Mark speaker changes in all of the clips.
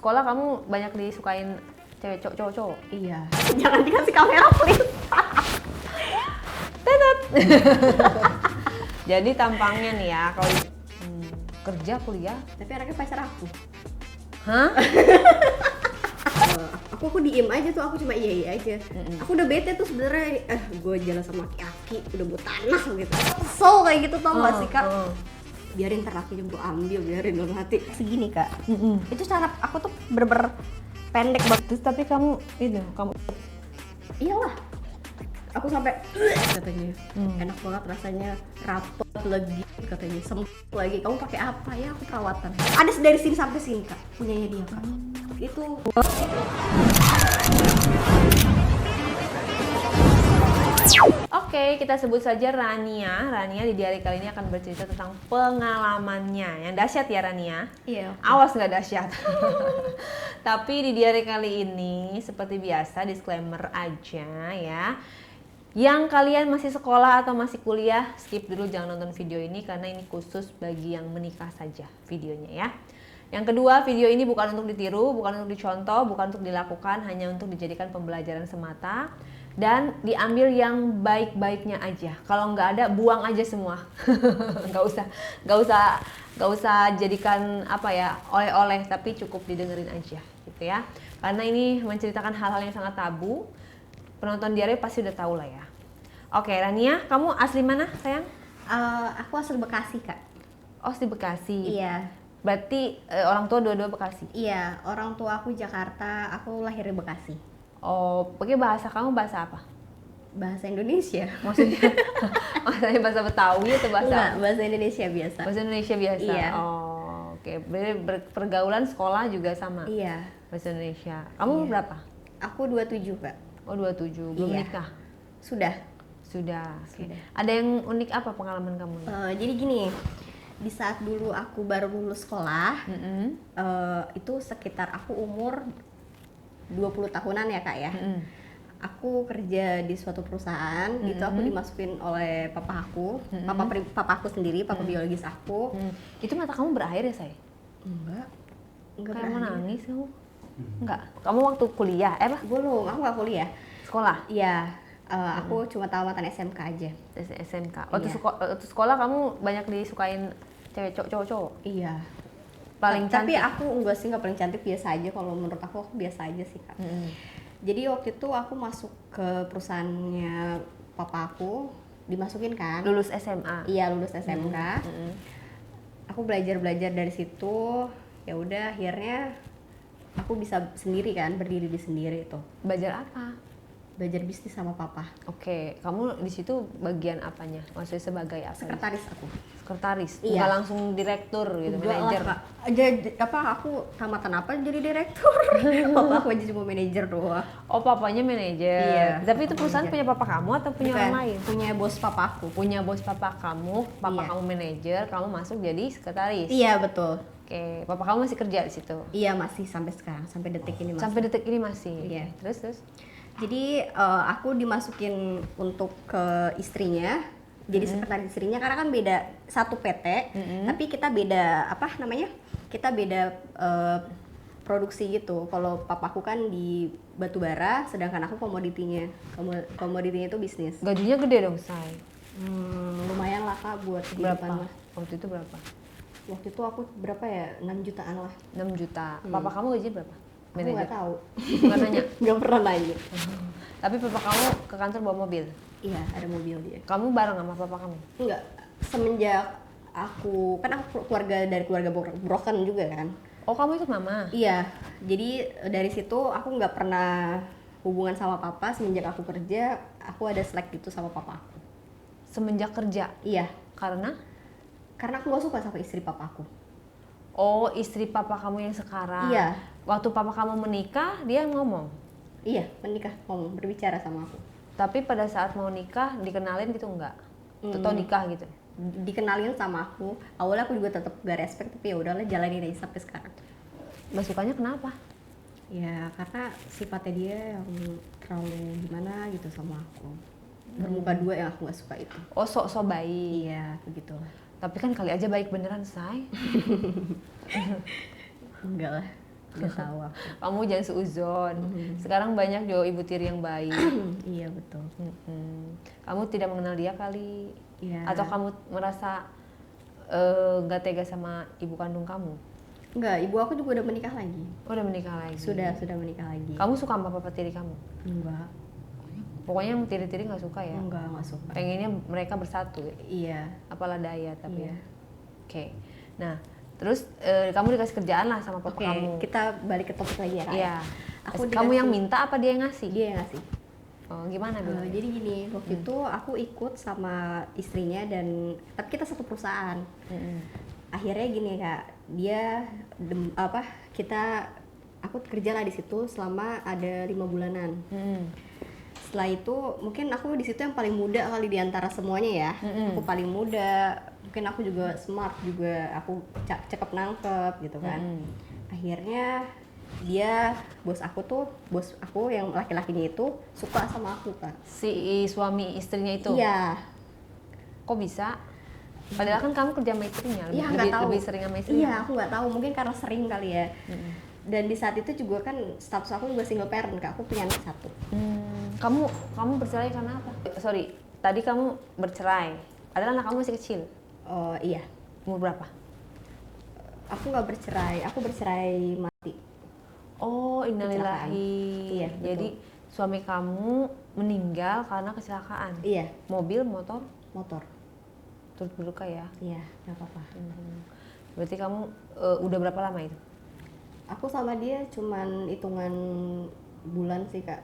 Speaker 1: sekolah kamu banyak disukain cewek cowok?
Speaker 2: Iya. Jangan dikasih kamera please.
Speaker 1: Tetet. Jadi tampangnya nih ya, kalau kerja kuliah.
Speaker 2: Tapi anaknya pacar aku.
Speaker 1: Hah?
Speaker 2: Aku diem aja tuh, aku cuma iya aja. Aku udah bete tuh sebenarnya, gue jalan sama laki-laki udah buat tanah gitu. So kayak gitu tau gak sih kak? Biarin ntar lakinya gue ambil, biarin dalam hati. Segini kak. Itu cara aku tuh bener-bener pendek banget.
Speaker 1: Terus tapi kamu
Speaker 2: Iyalah. Aku sampai katanya enak banget rasanya, rapet lagi katanya, sempit lagi. Kamu pakai apa? Ya aku perawatan. Ada dari sini sampai sini kak, punyanya dia kak. Itu.
Speaker 1: Oke, kita sebut saja Rania. Rania di diary kali ini akan bercerita tentang pengalamannya yang dahsyat ya Rania.
Speaker 2: Iya.
Speaker 1: Awas nggak dahsyat. Tapi di diary kali ini seperti biasa disclaimer aja ya. Yang kalian masih sekolah atau masih kuliah, skip dulu, jangan nonton video ini karena ini khusus bagi yang menikah saja videonya ya. Yang kedua, video ini bukan untuk ditiru, bukan untuk dicontoh, bukan untuk dilakukan, hanya untuk dijadikan pembelajaran semata dan diambil yang baik-baiknya aja. Kalau nggak ada, buang aja semua. nggak usah jadikan apa ya oleh-oleh, tapi cukup didengerin aja gitu ya. Karena ini menceritakan hal-hal yang sangat tabu. Penonton diary pasti udah tahu lah ya. Oke, Rania, kamu asli mana sayang?
Speaker 2: Aku asal Bekasi kak.
Speaker 1: Oh, di Bekasi.
Speaker 2: Iya.
Speaker 1: Berarti orang tua dua-dua Bekasi?
Speaker 2: Iya, orang tua aku Jakarta, aku lahir di Bekasi.
Speaker 1: Oh, pakai bahasa kamu bahasa apa?
Speaker 2: Bahasa Indonesia.
Speaker 1: Maksudnya bahasa Betawi atau bahasa?
Speaker 2: Enggak, bahasa Indonesia biasa.
Speaker 1: Bahasa Indonesia biasa?
Speaker 2: Iya.
Speaker 1: Oh, oke. Pergaulan sekolah juga sama?
Speaker 2: Iya.
Speaker 1: Bahasa Indonesia. Kamu berapa?
Speaker 2: Aku 27 kak.
Speaker 1: Oh, 27. Belum
Speaker 2: Iya.
Speaker 1: nikah?
Speaker 2: Sudah.
Speaker 1: Sudah. Oke.
Speaker 2: Sudah.
Speaker 1: Ada yang unik apa pengalaman kamu?
Speaker 2: Jadi gini, di saat dulu aku baru lulus sekolah, itu sekitar aku umur 20 tahunan ya kak ya. Aku kerja di suatu perusahaan, gitu aku dimasukin oleh papa aku, papa aku sendiri, papa biologis aku.
Speaker 1: Itu mata kamu berair ya, say?
Speaker 2: Enggak
Speaker 1: Kayak
Speaker 2: berakhir.
Speaker 1: menangis kamu? Enggak. Kamu waktu kuliah,
Speaker 2: Belum, aku nggak kuliah.
Speaker 1: sekolah?
Speaker 2: Iya, aku cuma tamatan SMK aja.
Speaker 1: SMK. Waktu
Speaker 2: Iya.
Speaker 1: waktu sekolah kamu banyak disukain cewek cowok?
Speaker 2: Iya.
Speaker 1: Paling
Speaker 2: Tapi
Speaker 1: cantik?
Speaker 2: aku enggak sih, nggak paling cantik, biasa aja. Kalau menurut aku biasa aja sih kak. Jadi waktu itu aku masuk ke perusahaannya papa aku, dimasukin kan.
Speaker 1: Lulus SMA?
Speaker 2: Iya, lulus SMK. Aku belajar dari situ. Ya udah, akhirnya aku bisa sendiri kan, berdiri di sendiri itu.
Speaker 1: Belajar apa?
Speaker 2: Belajar bisnis sama papa.
Speaker 1: Oke, kamu di situ bagian apanya? Maksudnya sebagai apa?
Speaker 2: Sekretaris aku.
Speaker 1: Sekretaris?
Speaker 2: Iya.
Speaker 1: Nggak langsung direktur gitu, manajer?
Speaker 2: Aku tamatan apa jadi direktur? Papa aku aja cuma manajer doang.
Speaker 1: Oh, papanya manajer?
Speaker 2: Iya,
Speaker 1: Tapi itu
Speaker 2: papa
Speaker 1: perusahaan
Speaker 2: manajer.
Speaker 1: punya papa kamu atau punya
Speaker 2: Bukan,
Speaker 1: orang lain?
Speaker 2: punya bos papa aku.
Speaker 1: Punya bos papa kamu
Speaker 2: Iya.
Speaker 1: kamu manajer, kamu masuk jadi sekretaris?
Speaker 2: Iya betul.
Speaker 1: Oke, papa kamu masih kerja di situ?
Speaker 2: Iya, masih sampai sekarang, sampai detik ini masih.
Speaker 1: Sampai detik ini masih?
Speaker 2: Iya.
Speaker 1: Terus?
Speaker 2: Jadi aku dimasukin untuk ke istrinya, jadi sekretaris istrinya, karena kan beda satu PT, tapi kita beda apa namanya? Kita beda produksi gitu. Kalau papaku kan di batubara, sedangkan aku komoditinya. Komoditinya itu bisnis.
Speaker 1: Gajinya gede dong, say?
Speaker 2: Lumayan lah kak buat
Speaker 1: Berapa?
Speaker 2: kehidupan mah.
Speaker 1: Waktu itu berapa?
Speaker 2: Waktu itu aku berapa ya? 6 jutaan lah.
Speaker 1: 6 juta. Papa kamu gaji berapa?
Speaker 2: Aku nggak tahu.
Speaker 1: Bukan nanya.
Speaker 2: Nggak pernah nanya.
Speaker 1: Tapi papa kamu ke kantor bawa mobil?
Speaker 2: Iya, ada mobil dia.
Speaker 1: Kamu bareng sama papa kamu?
Speaker 2: Enggak, semenjak aku dari keluarga broken juga kan.
Speaker 1: Oh, kamu ikut mama?
Speaker 2: Iya, jadi dari situ aku nggak pernah hubungan sama papa. Semenjak aku kerja, aku ada slack gitu sama papa aku.
Speaker 1: Semenjak kerja?
Speaker 2: Iya,
Speaker 1: Karena
Speaker 2: aku nggak suka sama istri papa aku.
Speaker 1: Oh, istri papa kamu yang sekarang?
Speaker 2: Iya.
Speaker 1: Waktu papa kamu menikah, dia ngomong?
Speaker 2: Iya, menikah, ngomong, berbicara sama aku.
Speaker 1: Tapi pada saat mau nikah, dikenalin gitu enggak? Atau nikah gitu?
Speaker 2: Dikenalin sama aku. Awalnya aku juga tetap gak respect, tapi ya udahlah, jalanin aja sampai sekarang.
Speaker 1: Nggak sukanya kenapa?
Speaker 2: Ya karena sifatnya dia yang terlalu gimana gitu sama aku. Bermuka dua yang aku nggak suka itu.
Speaker 1: Oh, sok-sok baik.
Speaker 2: Iya, begitulah.
Speaker 1: Tapi kan kali aja baik beneran, say.
Speaker 2: Enggak lah. Nggak tahu aku.
Speaker 1: Kamu jangan seuzon. Sekarang banyak jo ibu tiri yang baik.
Speaker 2: Iya betul.
Speaker 1: Kamu tidak mengenal dia kali.
Speaker 2: Iya.
Speaker 1: Atau kamu merasa nggak tega sama ibu kandung kamu?
Speaker 2: Enggak, ibu aku juga udah menikah lagi.
Speaker 1: Oh, udah menikah lagi.
Speaker 2: Sudah menikah lagi.
Speaker 1: Kamu suka sama papa tiri kamu?
Speaker 2: Enggak.
Speaker 1: Pokoknya yang tiri-tiri nggak suka ya?
Speaker 2: Enggak suka.
Speaker 1: Pengennya mereka bersatu.
Speaker 2: Iya.
Speaker 1: Apalah daya tapi
Speaker 2: Iya.
Speaker 1: ya. Oke. Nah, terus kamu dikasih kerjaan lah sama papa
Speaker 2: Oke,
Speaker 1: kamu.
Speaker 2: kita balik ke topik lagi ya, Kak.
Speaker 1: Iya.
Speaker 2: Aku
Speaker 1: Kamu yang
Speaker 2: dikasih-
Speaker 1: minta apa dia yang ngasih?
Speaker 2: Dia yang ngasih.
Speaker 1: Oh, gimana Bil?
Speaker 2: Jadi gini, waktu itu aku ikut sama istrinya dan tapi kita satu perusahaan. Akhirnya gini Kak, dia aku kerja lah di situ selama ada 5 bulanan. Setelah itu mungkin aku di situ yang paling muda kali di antara semuanya ya. Aku paling muda, mungkin aku juga smart juga, aku cakep nangkep gitu kan. Akhirnya bos aku yang laki-lakinya itu suka sama aku Kak.
Speaker 1: Si suami istrinya itu?
Speaker 2: Iya.
Speaker 1: Kok bisa? Padahal kan kamu kerja sama istrinya,
Speaker 2: Iya, nggak tahu.
Speaker 1: lebih sering sama istrinya.
Speaker 2: Iya, aku nggak tahu, mungkin karena sering kali ya. Dan di saat itu juga kan status aku juga single parent Kak, aku punya anak 1.
Speaker 1: Kamu bercerai karena apa? Sorry, tadi kamu bercerai. Adalah anak kamu masih kecil.
Speaker 2: Oh iya,
Speaker 1: Umur berapa?
Speaker 2: aku nggak bercerai, aku bercerai mati.
Speaker 1: Oh, innalillahi.
Speaker 2: Iya, betul.
Speaker 1: Jadi suami kamu meninggal karena kecelakaan.
Speaker 2: Iya,
Speaker 1: Mobil, motor,
Speaker 2: motor.
Speaker 1: turut berduka ya.
Speaker 2: Iya, nggak apa-apa.
Speaker 1: Berarti kamu udah berapa lama itu?
Speaker 2: Aku sama dia cuman hitungan bulan sih Kak.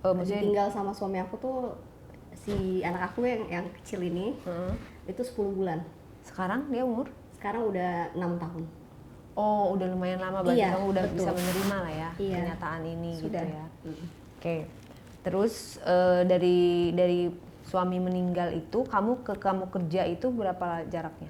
Speaker 1: Maksudnya
Speaker 2: Tinggal sama suami aku tuh si anak aku yang kecil ini itu 10 bulan.
Speaker 1: sekarang dia umur?
Speaker 2: Sekarang udah 6 tahun.
Speaker 1: Oh, udah lumayan lama berarti
Speaker 2: Iya,
Speaker 1: kamu udah
Speaker 2: betul.
Speaker 1: bisa menerima lah ya
Speaker 2: Iya.
Speaker 1: kenyataan ini
Speaker 2: Sudah.
Speaker 1: gitu ya. Oke. Terus dari suami meninggal itu kamu kerja itu berapa jaraknya?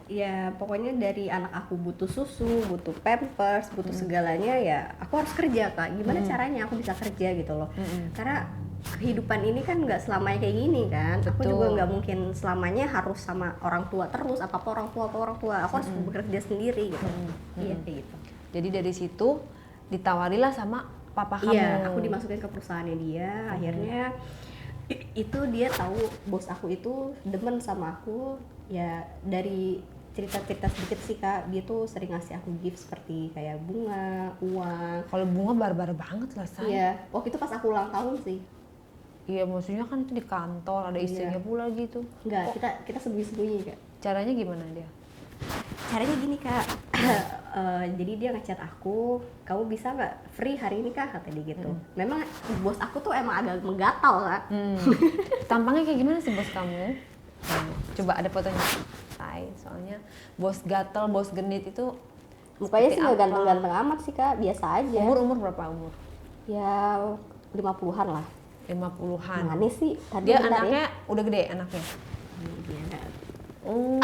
Speaker 2: Ya pokoknya dari anak aku butuh susu, butuh pampers, butuh segalanya ya aku harus kerja Kak. Gimana caranya aku bisa kerja gitu loh. Karena kehidupan ini kan nggak selamanya kayak gini kan. Aku
Speaker 1: Betul.
Speaker 2: juga nggak mungkin selamanya harus sama orang tua terus. Apa orang tua. Aku harus bekerja sendiri gitu. Iya kayak gitu.
Speaker 1: Jadi dari situ ditawarilah sama papa kamu.
Speaker 2: Iya, aku dimasukin ke perusahaannya dia. Akhirnya itu dia tahu bos aku itu demen sama aku. Ya dari cerita-cerita sedikit sih Kak, dia tuh sering ngasih aku gift seperti kayak bunga, uang.
Speaker 1: Kalau bunga barbar banget lah say.
Speaker 2: Iya, waktu itu pas aku ulang tahun sih.
Speaker 1: Iya, maksudnya kan itu di kantor ada istrinya pula gitu.
Speaker 2: Enggak, kita sembunyi-sembunyi Kak.
Speaker 1: Caranya gimana dia?
Speaker 2: Caranya gini Kak, jadi dia ngechat aku, kamu bisa nggak free hari ini Kak, kata dia gitu. Memang bos aku tuh emang agak menggatal Kak.
Speaker 1: Tampangnya kayak gimana sih bos kamu? Coba ada fotonya. Soalnya bos gatel, bos genit itu
Speaker 2: Mukanya
Speaker 1: seperti
Speaker 2: sih nggak
Speaker 1: apa?
Speaker 2: ganteng-ganteng amat sih Kak, biasa aja.
Speaker 1: Umur berapa umur?
Speaker 2: Ya 50-an lah.
Speaker 1: 50-an.
Speaker 2: Manis sih. Tadi
Speaker 1: Dia
Speaker 2: bentar
Speaker 1: anaknya udah gede anaknya.
Speaker 2: Dia
Speaker 1: Oh.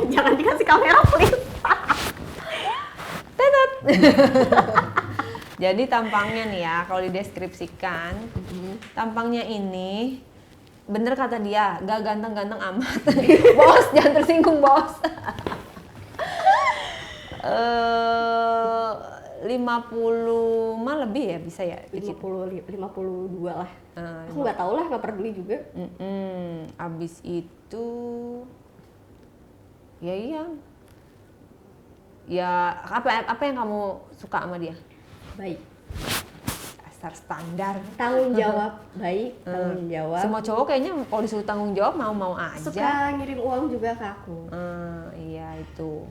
Speaker 2: jangan dikasih kamera please.
Speaker 1: Jadi tampangnya nih ya, kalau dideskripsikan, tampangnya ini bener kata dia, gak ganteng-ganteng amat. Bos, jangan tersinggung bos. 50 mah lebih ya bisa ya?
Speaker 2: 52 lah.
Speaker 1: Nah,
Speaker 2: Aku nggak tahu lah, nggak peduli juga.
Speaker 1: abis itu, ya iya. Ya apa yang kamu suka sama dia?
Speaker 2: Baik.
Speaker 1: Dasar standar.
Speaker 2: Tanggung jawab, baik. Tanggung jawab.
Speaker 1: Semua cowok kayaknya kalau disuruh tanggung jawab mau aja.
Speaker 2: Suka ngirim uang juga ke aku.
Speaker 1: Iya itu.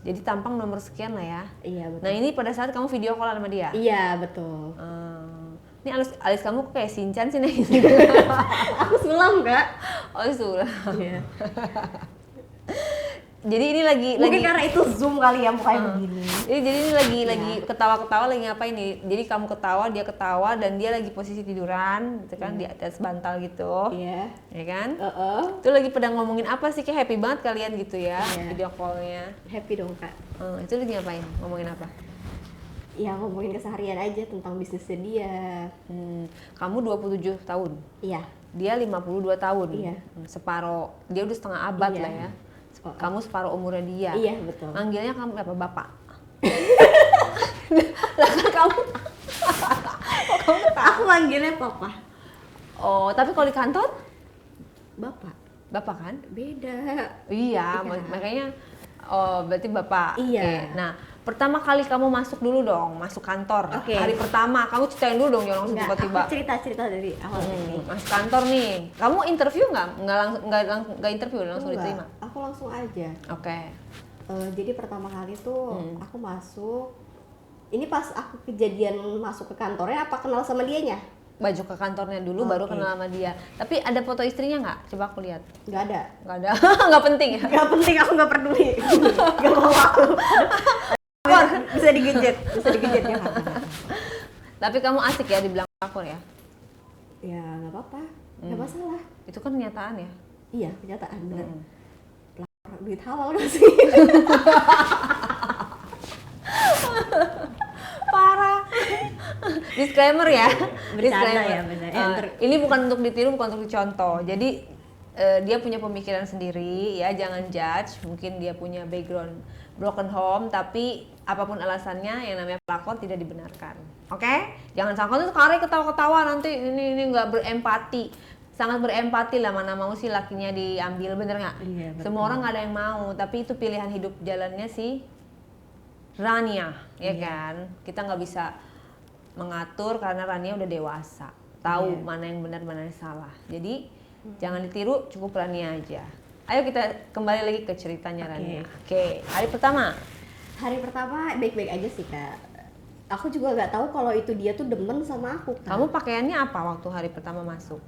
Speaker 1: Jadi tampang nomor sekian lah ya.
Speaker 2: Iya betul.
Speaker 1: Nah ini pada saat kamu video call sama dia.
Speaker 2: Iya betul.
Speaker 1: Ini alis kamu kok kayak Shinchan sih nih.
Speaker 2: Aku sulam Kak.
Speaker 1: Oh sudah.
Speaker 2: Iya.
Speaker 1: Jadi ini
Speaker 2: Mungkin karena itu zoom kali ya mukanya begini.
Speaker 1: jadi ini lagi ketawa-ketawa lagi ngapain nih? Jadi kamu ketawa, dia ketawa dan dia lagi posisi tiduran, gitu kan di atas bantal gitu.
Speaker 2: Iya.
Speaker 1: Ya kan?
Speaker 2: Uh-uh.
Speaker 1: Itu lagi pada ngomongin apa sih, kayak happy banget kalian gitu ya
Speaker 2: Iya.
Speaker 1: video callnya.
Speaker 2: Happy dong Kak.
Speaker 1: Itu lagi ngapain? Ngomongin apa?
Speaker 2: Ya ngomongin keseharian aja tentang bisnisnya dia.
Speaker 1: Kamu 27 tahun,
Speaker 2: Iya.
Speaker 1: dia 52 tahun.
Speaker 2: Iya.
Speaker 1: Separuh, dia udah setengah abad
Speaker 2: Iya.
Speaker 1: lah ya. Kamu separuh umurnya dia.
Speaker 2: Iya betul.
Speaker 1: Manggilnya kamu apa? Bapak?
Speaker 2: manggilnya papa.
Speaker 1: Oh, tapi kalau di kantor
Speaker 2: Bapak.
Speaker 1: bapak kan?
Speaker 2: Beda.
Speaker 1: Iya,
Speaker 2: Iya.
Speaker 1: makanya oh berarti bapak.
Speaker 2: Iya.
Speaker 1: Oke. Nah, pertama kali kamu masuk dulu dong, masuk kantor.
Speaker 2: Oke.
Speaker 1: Hari pertama, kamu ceritain dulu dong, jangan langsung
Speaker 2: Enggak,
Speaker 1: tiba-tiba.
Speaker 2: aku cerita dari awal ini.
Speaker 1: Masuk kantor nih. Kamu interview nggak? Nggak interview, langsung
Speaker 2: Enggak,
Speaker 1: diterima.
Speaker 2: aku langsung aja.
Speaker 1: Oke.
Speaker 2: Jadi pertama kali tuh aku masuk. Ini pas aku kejadian masuk ke kantornya, apa kenal sama dianya?
Speaker 1: Baju ke kantornya dulu, baru
Speaker 2: Oke.
Speaker 1: kenal sama dia. Tapi ada foto istrinya nggak? Coba aku lihat.
Speaker 2: Nggak ada.
Speaker 1: Nggak ada. Nggak penting ya.
Speaker 2: Nggak penting, aku nggak peduli. Nggak mau aku. Bisa digejet ya kan?
Speaker 1: Tapi kamu asik ya dibilang pelakor ya?
Speaker 2: Ya nggak apa-apa, nggak masalah.
Speaker 1: Itu kan kenyataan ya.
Speaker 2: Iya, kenyataan benar.
Speaker 1: Mm.
Speaker 2: Pelakor duit halal nggak sih?
Speaker 1: Parah. Disclaimer ya.
Speaker 2: Bercanda ya, benar.
Speaker 1: Ini bukan untuk ditiru, bukan untuk dicontoh. Jadi dia punya pemikiran sendiri ya, jangan judge. Mungkin dia punya background broken home, tapi apapun alasannya yang namanya pelakor tidak dibenarkan. Oke? Jangan sangka tuh Kari ketawa-ketawa nanti ini nggak berempati. Sangat berempati lah, mana mau sih lakinya diambil, bener nggak?
Speaker 2: Iya, betul.
Speaker 1: Semua orang nggak ada yang mau, tapi itu pilihan hidup jalannya sih Rania, ya
Speaker 2: Iya.
Speaker 1: kan? Kita nggak bisa mengatur karena Rania udah dewasa, tahu
Speaker 2: Iya.
Speaker 1: mana yang benar mana yang salah. Jadi jangan ditiru, cukup Rania aja. Ayo kita kembali lagi ke ceritanya
Speaker 2: Oke.
Speaker 1: Rania. Oke, hari pertama.
Speaker 2: Hari pertama baik-baik aja sih kak. Aku juga nggak tahu kalau itu dia tuh demen sama aku. Kak.
Speaker 1: Kamu pakaiannya apa waktu hari pertama masuk?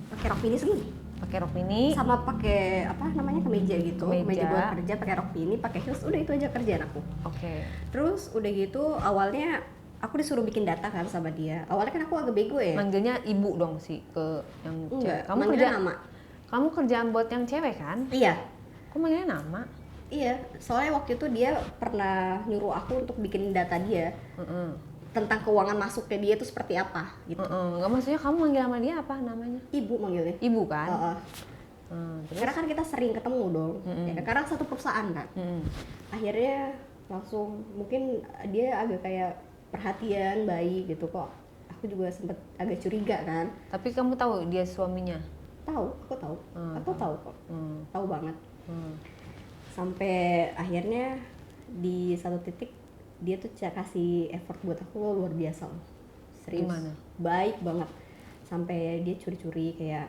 Speaker 2: pakai rok mini segini,
Speaker 1: Pakai rok mini,
Speaker 2: sama pakai apa namanya kemeja gitu,
Speaker 1: Kemeja.
Speaker 2: buat kerja, pakai rok mini, pakai heels, udah itu aja kerjaan aku.
Speaker 1: oke.
Speaker 2: Terus udah gitu awalnya aku disuruh bikin data kan sama dia. Awalnya kan aku agak bego ya.
Speaker 1: Manggilnya ibu dong sih ke yang
Speaker 2: Enggak,
Speaker 1: cewek. Kamu
Speaker 2: manggilnya
Speaker 1: kerja,
Speaker 2: nama.
Speaker 1: kamu kerjaan buat yang cewek kan?
Speaker 2: Iya.
Speaker 1: Kok manggilnya nama?
Speaker 2: Iya, soalnya waktu itu dia pernah nyuruh aku untuk bikin data dia tentang keuangan masuknya dia itu seperti apa gitu.
Speaker 1: Nggak, maksudnya kamu manggil sama dia apa namanya?
Speaker 2: Ibu manggilnya.
Speaker 1: Ibu kan?
Speaker 2: Heeh.
Speaker 1: Terus?
Speaker 2: Karena kan kita sering ketemu dong, ya kan? Karena satu perusahaan kan.
Speaker 1: Mm-mm.
Speaker 2: Akhirnya langsung mungkin dia agak kayak perhatian, baik gitu kok. Aku juga sempet agak curiga kan.
Speaker 1: Tapi kamu tahu dia suaminya?
Speaker 2: Aku tahu, aku tahu kok,
Speaker 1: Hmm.
Speaker 2: tahu banget.
Speaker 1: Hmm.
Speaker 2: Sampai akhirnya di satu titik dia tuh kasih effort buat aku luar biasa loh. Serius.
Speaker 1: Gimana?
Speaker 2: Baik banget. Sampai dia curi-curi kayak,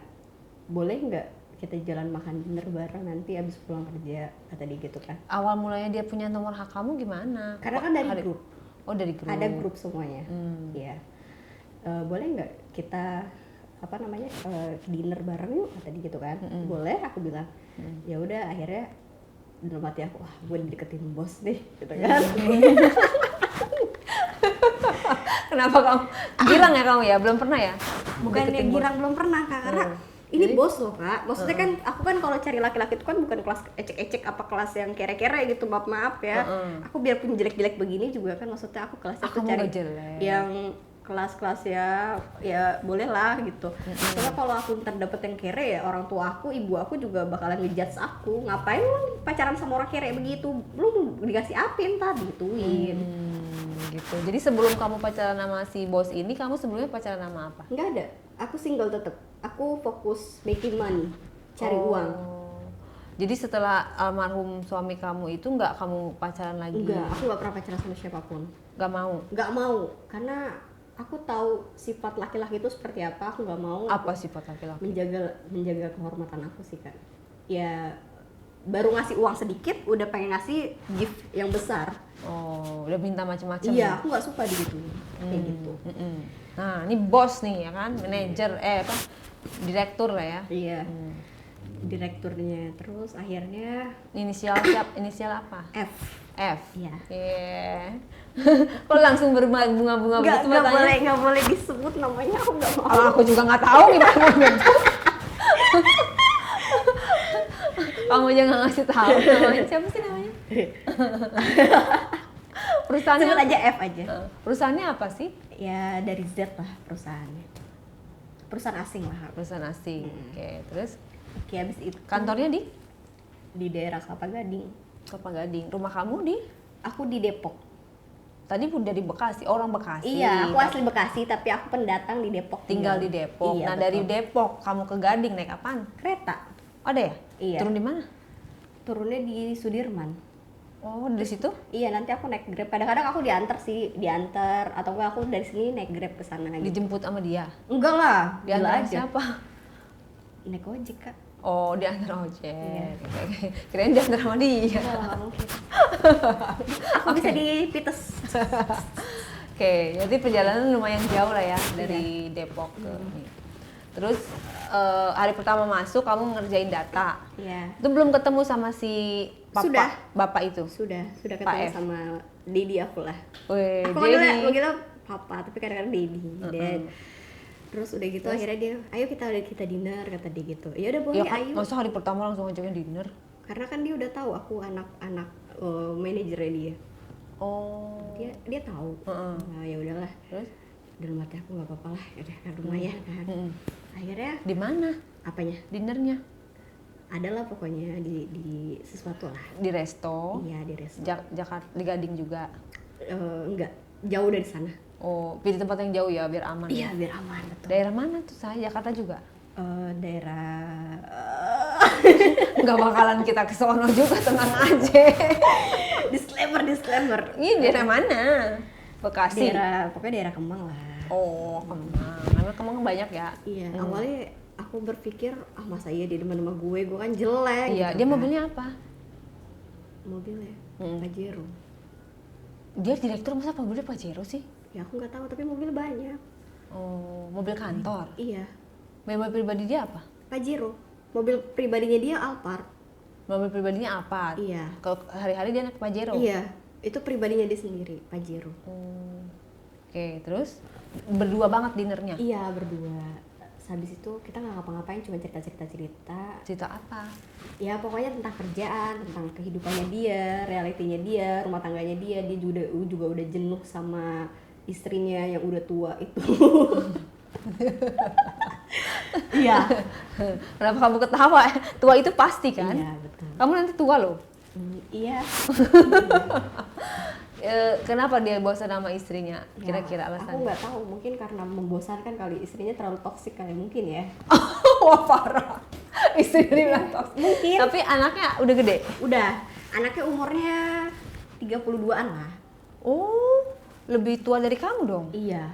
Speaker 2: boleh nggak kita jalan makan dinner bareng nanti abis pulang kerja, kata dia gitu kan.
Speaker 1: Awal mulanya dia punya nomor hak kamu gimana?
Speaker 2: Karena
Speaker 1: Kok
Speaker 2: kan dari
Speaker 1: ada-
Speaker 2: grup,
Speaker 1: Oh, dari grup.
Speaker 2: ada grup semuanya.
Speaker 1: Hmm.
Speaker 2: Iya. Boleh nggak kita apa namanya dinner bareng yuk, kata dia gitu kan. Boleh, aku bilang. Ya udah, akhirnya dalam hati aku, wah gue dideketin bos nih gitu kan.
Speaker 1: Kenapa kamu? Girang ya kamu ya? Belum pernah ya?
Speaker 2: Bukannya
Speaker 1: Deketin bos?
Speaker 2: girang, belum pernah kak, karena ini bos loh kak. Maksudnya kan aku kan kalau cari laki-laki itu kan bukan kelas ecek-ecek apa kelas yang kere-kere gitu, maaf ya. Aku biarpun jelek-jelek begini juga kan, maksudnya aku kelasnya
Speaker 1: Aku
Speaker 2: tuh cari
Speaker 1: nggak jelek.
Speaker 2: yang kelas-kelas ya boleh lah gitu. Soalnya kalau aku ntar dapet yang kere ya orang tua aku, ibu aku juga bakalan ngejudge aku. Ngapain lu pacaran sama orang kere begitu? Lu dikasih apa ntar digituin.
Speaker 1: Gitu. Jadi sebelum kamu pacaran sama si bos ini, kamu sebelumnya pacaran sama apa?
Speaker 2: Nggak ada, aku single tetep. Aku fokus making money, cari
Speaker 1: Oh.
Speaker 2: uang.
Speaker 1: Jadi setelah almarhum suami kamu itu nggak kamu pacaran lagi?
Speaker 2: Enggak, aku nggak pernah pacaran sama siapapun.
Speaker 1: Nggak mau?
Speaker 2: Nggak mau, karena aku tahu sifat laki-laki itu seperti apa. Aku nggak mau
Speaker 1: Apa sifat laki-laki?
Speaker 2: menjaga kehormatan aku sih kan. Ya baru ngasih uang sedikit, udah pengen ngasih gift yang besar.
Speaker 1: Oh, udah minta macam-macam.
Speaker 2: Iya, aku nggak suka gitu, kayak gitu.
Speaker 1: Nah, ini bos nih ya kan, manajer, apa, direktur lah ya.
Speaker 2: Iya, direkturnya. Terus akhirnya
Speaker 1: Inisial inisial apa?
Speaker 2: F.
Speaker 1: F.
Speaker 2: Iya.
Speaker 1: Kok langsung berbunga-bunga gitu matanya?
Speaker 2: nggak boleh disebut namanya, aku nggak mau.
Speaker 1: Oh, aku juga nggak tahu gimana mau nyebut. Kamu aja nggak ngasih tahu namanya. Siapa sih namanya? Perusahaannya
Speaker 2: Sebut aja F aja.
Speaker 1: Perusahaannya apa sih?
Speaker 2: Ya dari Z lah perusahaannya. Perusahaan asing lah.
Speaker 1: Perusahaan asing. Oke, terus
Speaker 2: Oke, habis itu
Speaker 1: kantornya
Speaker 2: di daerah Kelapa Gading.
Speaker 1: Kelapa Gading. Rumah kamu di?
Speaker 2: Aku di Depok.
Speaker 1: Tadi dari Bekasi, orang Bekasi.
Speaker 2: Iya, aku asli Bekasi tapi aku pendatang di Depok.
Speaker 1: Tinggal di Depok.
Speaker 2: Iya,
Speaker 1: Nah, dari Depok kamu ke Gading naik apaan?
Speaker 2: kereta.
Speaker 1: Ada ya?
Speaker 2: Iya.
Speaker 1: Turun di mana?
Speaker 2: Turunnya di Sudirman.
Speaker 1: Oh, dari situ?
Speaker 2: Iya, nanti aku naik Grab. Kadang-kadang aku diantar atau enggak aku dari sini naik Grab ke sana gitu.
Speaker 1: Dijemput sama dia.
Speaker 2: Enggak lah, gila
Speaker 1: Diantar
Speaker 2: aja.
Speaker 1: siapa?
Speaker 2: Naik ojek, Kak.
Speaker 1: Oh, diantar ojek.
Speaker 2: Iya.
Speaker 1: Oke. Kirain diantar sama dia.
Speaker 2: Enggak mungkin. Aku bisa dipites.
Speaker 1: Oke, jadi perjalanan lumayan jauh lah ya dari Depok ke ini. Terus hari pertama masuk kamu ngerjain data.
Speaker 2: Iya.
Speaker 1: Itu belum ketemu sama si
Speaker 2: Sudah.
Speaker 1: bapak itu.
Speaker 2: Sudah
Speaker 1: Pak
Speaker 2: ketemu
Speaker 1: F.
Speaker 2: sama Dedi aku lah.
Speaker 1: Wih,
Speaker 2: Aku manggilnya papa, tapi kadang-kadang Dedi. Dad. Terus udah gitu akhirnya dia, ayo kita dinner kata dia gitu. Ya udah boleh,
Speaker 1: Ya kan,
Speaker 2: ayo.
Speaker 1: masa hari pertama langsung ngajakin dinner?
Speaker 2: Karena kan dia udah tahu aku anak manajernya dia.
Speaker 1: Oh.
Speaker 2: Dia tahu. Nah, ya udahlah.
Speaker 1: Terus
Speaker 2: Dalam hati aku nggak apa-apa lah, udah kan lumayan kan. Akhirnya
Speaker 1: di mana
Speaker 2: apanya?
Speaker 1: dinernya?
Speaker 2: Adalah pokoknya di sesuatu lah.
Speaker 1: Di resto.
Speaker 2: Iya di resto.
Speaker 1: Jakarta di Gading juga.
Speaker 2: Enggak, jauh dari sana.
Speaker 1: Oh, pilih tempat yang jauh ya biar aman.
Speaker 2: Iya
Speaker 1: Ya?
Speaker 2: biar aman betul.
Speaker 1: Daerah mana tuh saya? Jakarta juga.
Speaker 2: Daerah
Speaker 1: Nggak bakalan kita ke sono juga, tenang aja.
Speaker 2: disclaimer.
Speaker 1: Ini daerah mana? Bekasi.
Speaker 2: Pokoknya daerah Kemang lah.
Speaker 1: Oh, Kemang. Karena Kemang banyak ya.
Speaker 2: Iya, awalnya aku berpikir masa iya dia demen sama gue kan jelek.
Speaker 1: Iya,
Speaker 2: gitu
Speaker 1: dia
Speaker 2: kan.
Speaker 1: mobilnya apa?
Speaker 2: Mobilnya Pajero.
Speaker 1: Dia direktur, masa mobilnya Pajero sih?
Speaker 2: Ya aku nggak tahu tapi mobil banyak.
Speaker 1: Oh, mobil kantor.
Speaker 2: Iya,
Speaker 1: Mobil pribadi dia apa?
Speaker 2: Pajero. Mobil pribadinya dia Alphard.
Speaker 1: Mobil pribadinya apa?
Speaker 2: Iya.
Speaker 1: Kalau hari-hari dia naik Pajero.
Speaker 2: Iya, itu pribadinya dia sendiri, Pajero.
Speaker 1: Oke, terus berdua banget dinernya.
Speaker 2: Iya, berdua. Habis itu kita nggak ngapa-ngapain, cuma cerita.
Speaker 1: Cerita apa?
Speaker 2: Ya pokoknya tentang kerjaan, tentang kehidupannya dia, realitinya dia, rumah tangganya dia. Dia juga udah jenuh sama istrinya yang udah tua itu. Iya.
Speaker 1: Kenapa kamu ketawa? Tua itu pasti kan?
Speaker 2: Iya, betul.
Speaker 1: Kamu nanti tua loh.
Speaker 2: Iya.
Speaker 1: Kenapa dia bosan sama istrinya?
Speaker 2: Ya,
Speaker 1: Kira-kira
Speaker 2: aku
Speaker 1: alasannya?
Speaker 2: nggak tahu, mungkin karena membosankan kali, istrinya terlalu toksik kali mungkin ya.
Speaker 1: Wah, parah. Istrinya bilang toksik.
Speaker 2: Mungkin.
Speaker 1: Tapi anaknya udah gede.
Speaker 2: Udah, anaknya umurnya 32-an lah.
Speaker 1: Oh, lebih tua dari kamu dong.
Speaker 2: Iya.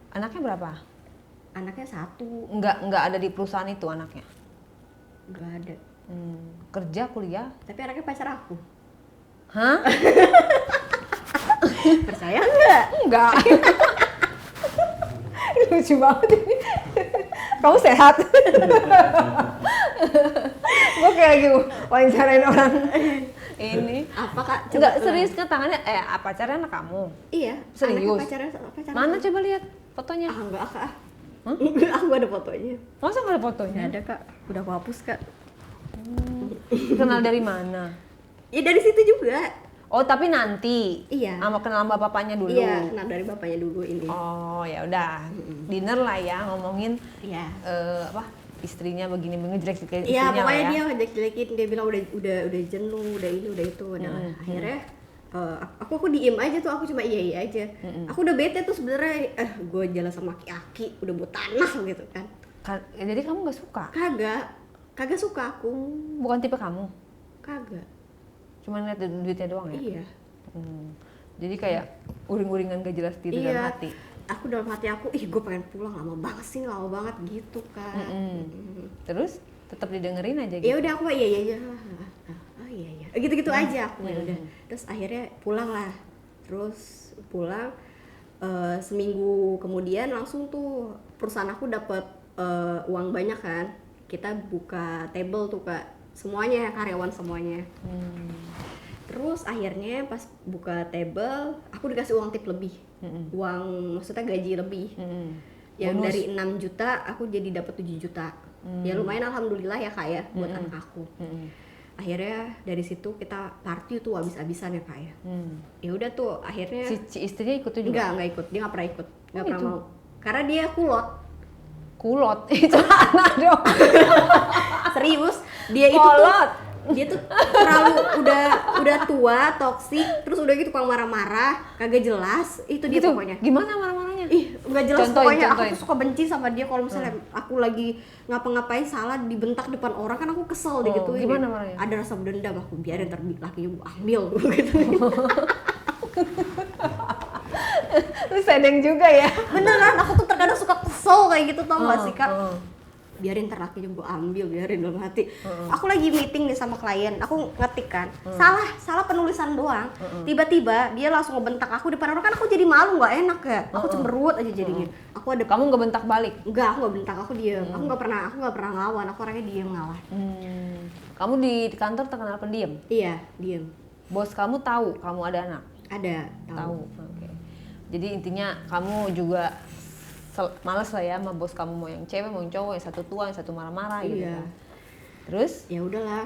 Speaker 1: Anaknya berapa?
Speaker 2: Anaknya 1.
Speaker 1: Nggak ada di perusahaan itu anaknya.
Speaker 2: Nggak ada.
Speaker 1: Kerja, kuliah.
Speaker 2: Tapi anaknya pacar aku.
Speaker 1: Hah?
Speaker 2: Percaya nggak?
Speaker 1: Enggak. Lucu banget ini. Kamu sehat? Gue kayak lagi wawancarain orang ini.
Speaker 2: Apa Kak? Coba
Speaker 1: Enggak,
Speaker 2: ulang.
Speaker 1: serius ke tangannya? Pacarnya anak kamu?
Speaker 2: Iya.
Speaker 1: Serius?
Speaker 2: Anaknya pacar
Speaker 1: Mana
Speaker 2: aku.
Speaker 1: coba lihat fotonya?
Speaker 2: Enggak Kak.
Speaker 1: Hah?
Speaker 2: Aku ada fotonya.
Speaker 1: Masa nggak ada fotonya?
Speaker 2: Nggak ada Kak. Udah aku hapus Kak.
Speaker 1: Kenal dari mana?
Speaker 2: Ya dari situ juga.
Speaker 1: Oh, tapi nanti.
Speaker 2: Iya.
Speaker 1: Sama kenal sama bapaknya dulu.
Speaker 2: Iya, kenal dari bapaknya dulu ini.
Speaker 1: Oh, ya udah. Dinner lah ya, ngomongin
Speaker 2: Iya.
Speaker 1: istrinya begini ngejelek
Speaker 2: Iya,
Speaker 1: istrinya lah
Speaker 2: pokoknya
Speaker 1: ya.
Speaker 2: dia ngejek-jelekin, dia bilang udah jenuh, udah ini, udah itu, udah lah. Akhirnya aku diem aja tuh, aku cuma iya aja. Aku udah bete tuh sebenarnya, gue jalan sama aki-aki, udah buat tanah gitu kan.
Speaker 1: Jadi kamu nggak suka?
Speaker 2: Kagak suka aku,
Speaker 1: Bukan tipe kamu?
Speaker 2: kagak.
Speaker 1: Cuma ngeliat duitnya doang ya?
Speaker 2: Iya.
Speaker 1: Jadi kayak uring-uringan gak jelas diri dalam hati.
Speaker 2: Aku dalam hati aku, gue pengen pulang, lama banget gitu kan.
Speaker 1: Terus tetap didengerin aja gitu.
Speaker 2: Ya udah aku iya. Oh iya. Gitu-gitu aja aku ya udah. Terus akhirnya pulang lah. Terus pulang seminggu kemudian langsung tuh perusahaan aku dapat uang banyak kan. Kita buka table tuh Kak. Semuanya karyawan semuanya. Terus akhirnya pas buka table, aku dikasih uang tip lebih. Uang maksudnya gaji lebih. Yang
Speaker 1: Bonus.
Speaker 2: dari 6 juta aku jadi dapat 7 juta. Ya lumayan alhamdulillah ya Kak ya buat anak aku. Akhirnya dari situ kita party tuh habis-habisan ya Kak ya. Ya udah tuh akhirnya
Speaker 1: Si istrinya ikut juga?
Speaker 2: enggak ikut, dia nggak pernah ikut, nggak pernah
Speaker 1: gitu?
Speaker 2: mau. Karena dia kulot.
Speaker 1: Kulot? Itu anak dong.
Speaker 2: Serius, dia itu
Speaker 1: Kolot?
Speaker 2: tuh Dia tuh terlalu udah tua, toksik, terus udah gitu tukang marah-marah, kagak jelas. Itu dia
Speaker 1: Gitu?
Speaker 2: pokoknya.
Speaker 1: Gimana marah-marahnya?
Speaker 2: Ih, nggak jelas
Speaker 1: Contohin.
Speaker 2: pokoknya. Aku tuh suka benci sama dia kalau misalnya aku lagi ngapa-ngapain salah dibentak depan orang kan aku kesel gitu.
Speaker 1: Gimana marahnya?
Speaker 2: Ada rasa dendam, aku biarin ntar lakinya gue ambil gitu.
Speaker 1: Lu sedeng juga ya?
Speaker 2: Beneran, aku tuh terkadang suka kesel kayak gitu, tau gak sih Kak? Biarin ntar lakinya gue ambil, biarin dalam hati. Aku lagi meeting nih sama klien, aku ngetik kan, salah penulisan doang. Tiba-tiba dia langsung ngebentak aku depan orang, kan aku jadi malu, nggak enak ya. Aku cemberut aja jadinya.
Speaker 1: Kamu nggak bentak balik?
Speaker 2: Enggak, aku nggak bentak, aku diem. Aku nggak pernah ngelawan, aku orangnya diem ngalah.
Speaker 1: Kamu di kantor terkenal pendiam?
Speaker 2: Iya, diem.
Speaker 1: Bos kamu tahu kamu ada anak?
Speaker 2: Ada,
Speaker 1: Tahu. Oke. Jadi intinya kamu juga males lah ya sama bos kamu, mau yang cewek mau yang cowok, yang satu tua yang satu marah-marah gitu
Speaker 2: Iya.
Speaker 1: kan. Terus
Speaker 2: Ya udahlah,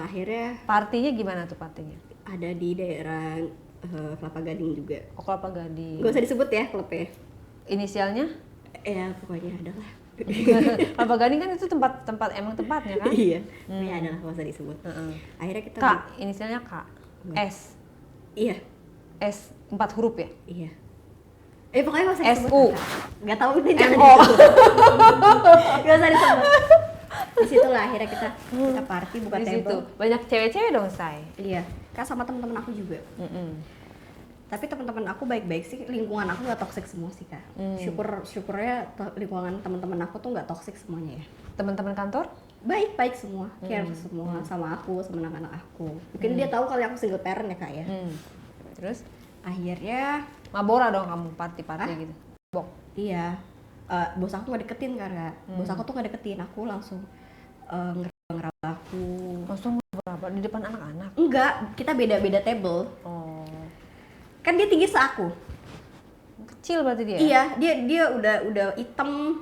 Speaker 2: akhirnya
Speaker 1: partinya gimana tuh partinya?
Speaker 2: ada di daerah Kelapa Gading juga.
Speaker 1: Oh, Kelapa Gading.
Speaker 2: Gak usah disebut ya klubnya.
Speaker 1: Inisialnya?
Speaker 2: Ya pokoknya adalah.
Speaker 1: Kelapa Gading kan itu tempat emang tempatnya kan?
Speaker 2: Iya, pokoknya adalah gak usah disebut. Akhirnya kita
Speaker 1: K, inisialnya K. S.
Speaker 2: Iya,
Speaker 1: S 4 huruf ya?
Speaker 2: iya. Pokoknya gak usah disebut.
Speaker 1: SU.
Speaker 2: Gak tahu itu jangan
Speaker 1: MO.
Speaker 2: disebut. Gak usah disebut. Di situlah akhirnya kita party buka
Speaker 1: Di situ
Speaker 2: table.
Speaker 1: banyak cewek-cewek dong, Say.
Speaker 2: Iya, kan sama teman-teman aku juga. Tapi teman-teman aku baik-baik sih, lingkungan aku nggak toksik semua sih Kak. Syukurnya lingkungan teman-teman aku tuh nggak toksik semuanya ya.
Speaker 1: Teman-teman kantor?
Speaker 2: Baik semua, care semua sama aku, sama anak-anak aku. Mungkin dia tahu kalau aku single parent ya Kak ya.
Speaker 1: Terus
Speaker 2: Akhirnya
Speaker 1: mabora dong kamu party-party gitu. Bok.
Speaker 2: iya, bos aku nggak deketin Kak. Bos aku tuh nggak deketin aku, langsung ngeraba aku.
Speaker 1: Langsung berapa di depan anak-anak?
Speaker 2: Enggak, kita beda-beda table.
Speaker 1: Oh.
Speaker 2: Kan dia tinggi seaku.
Speaker 1: Kecil berarti dia?
Speaker 2: Iya, dia udah hitam.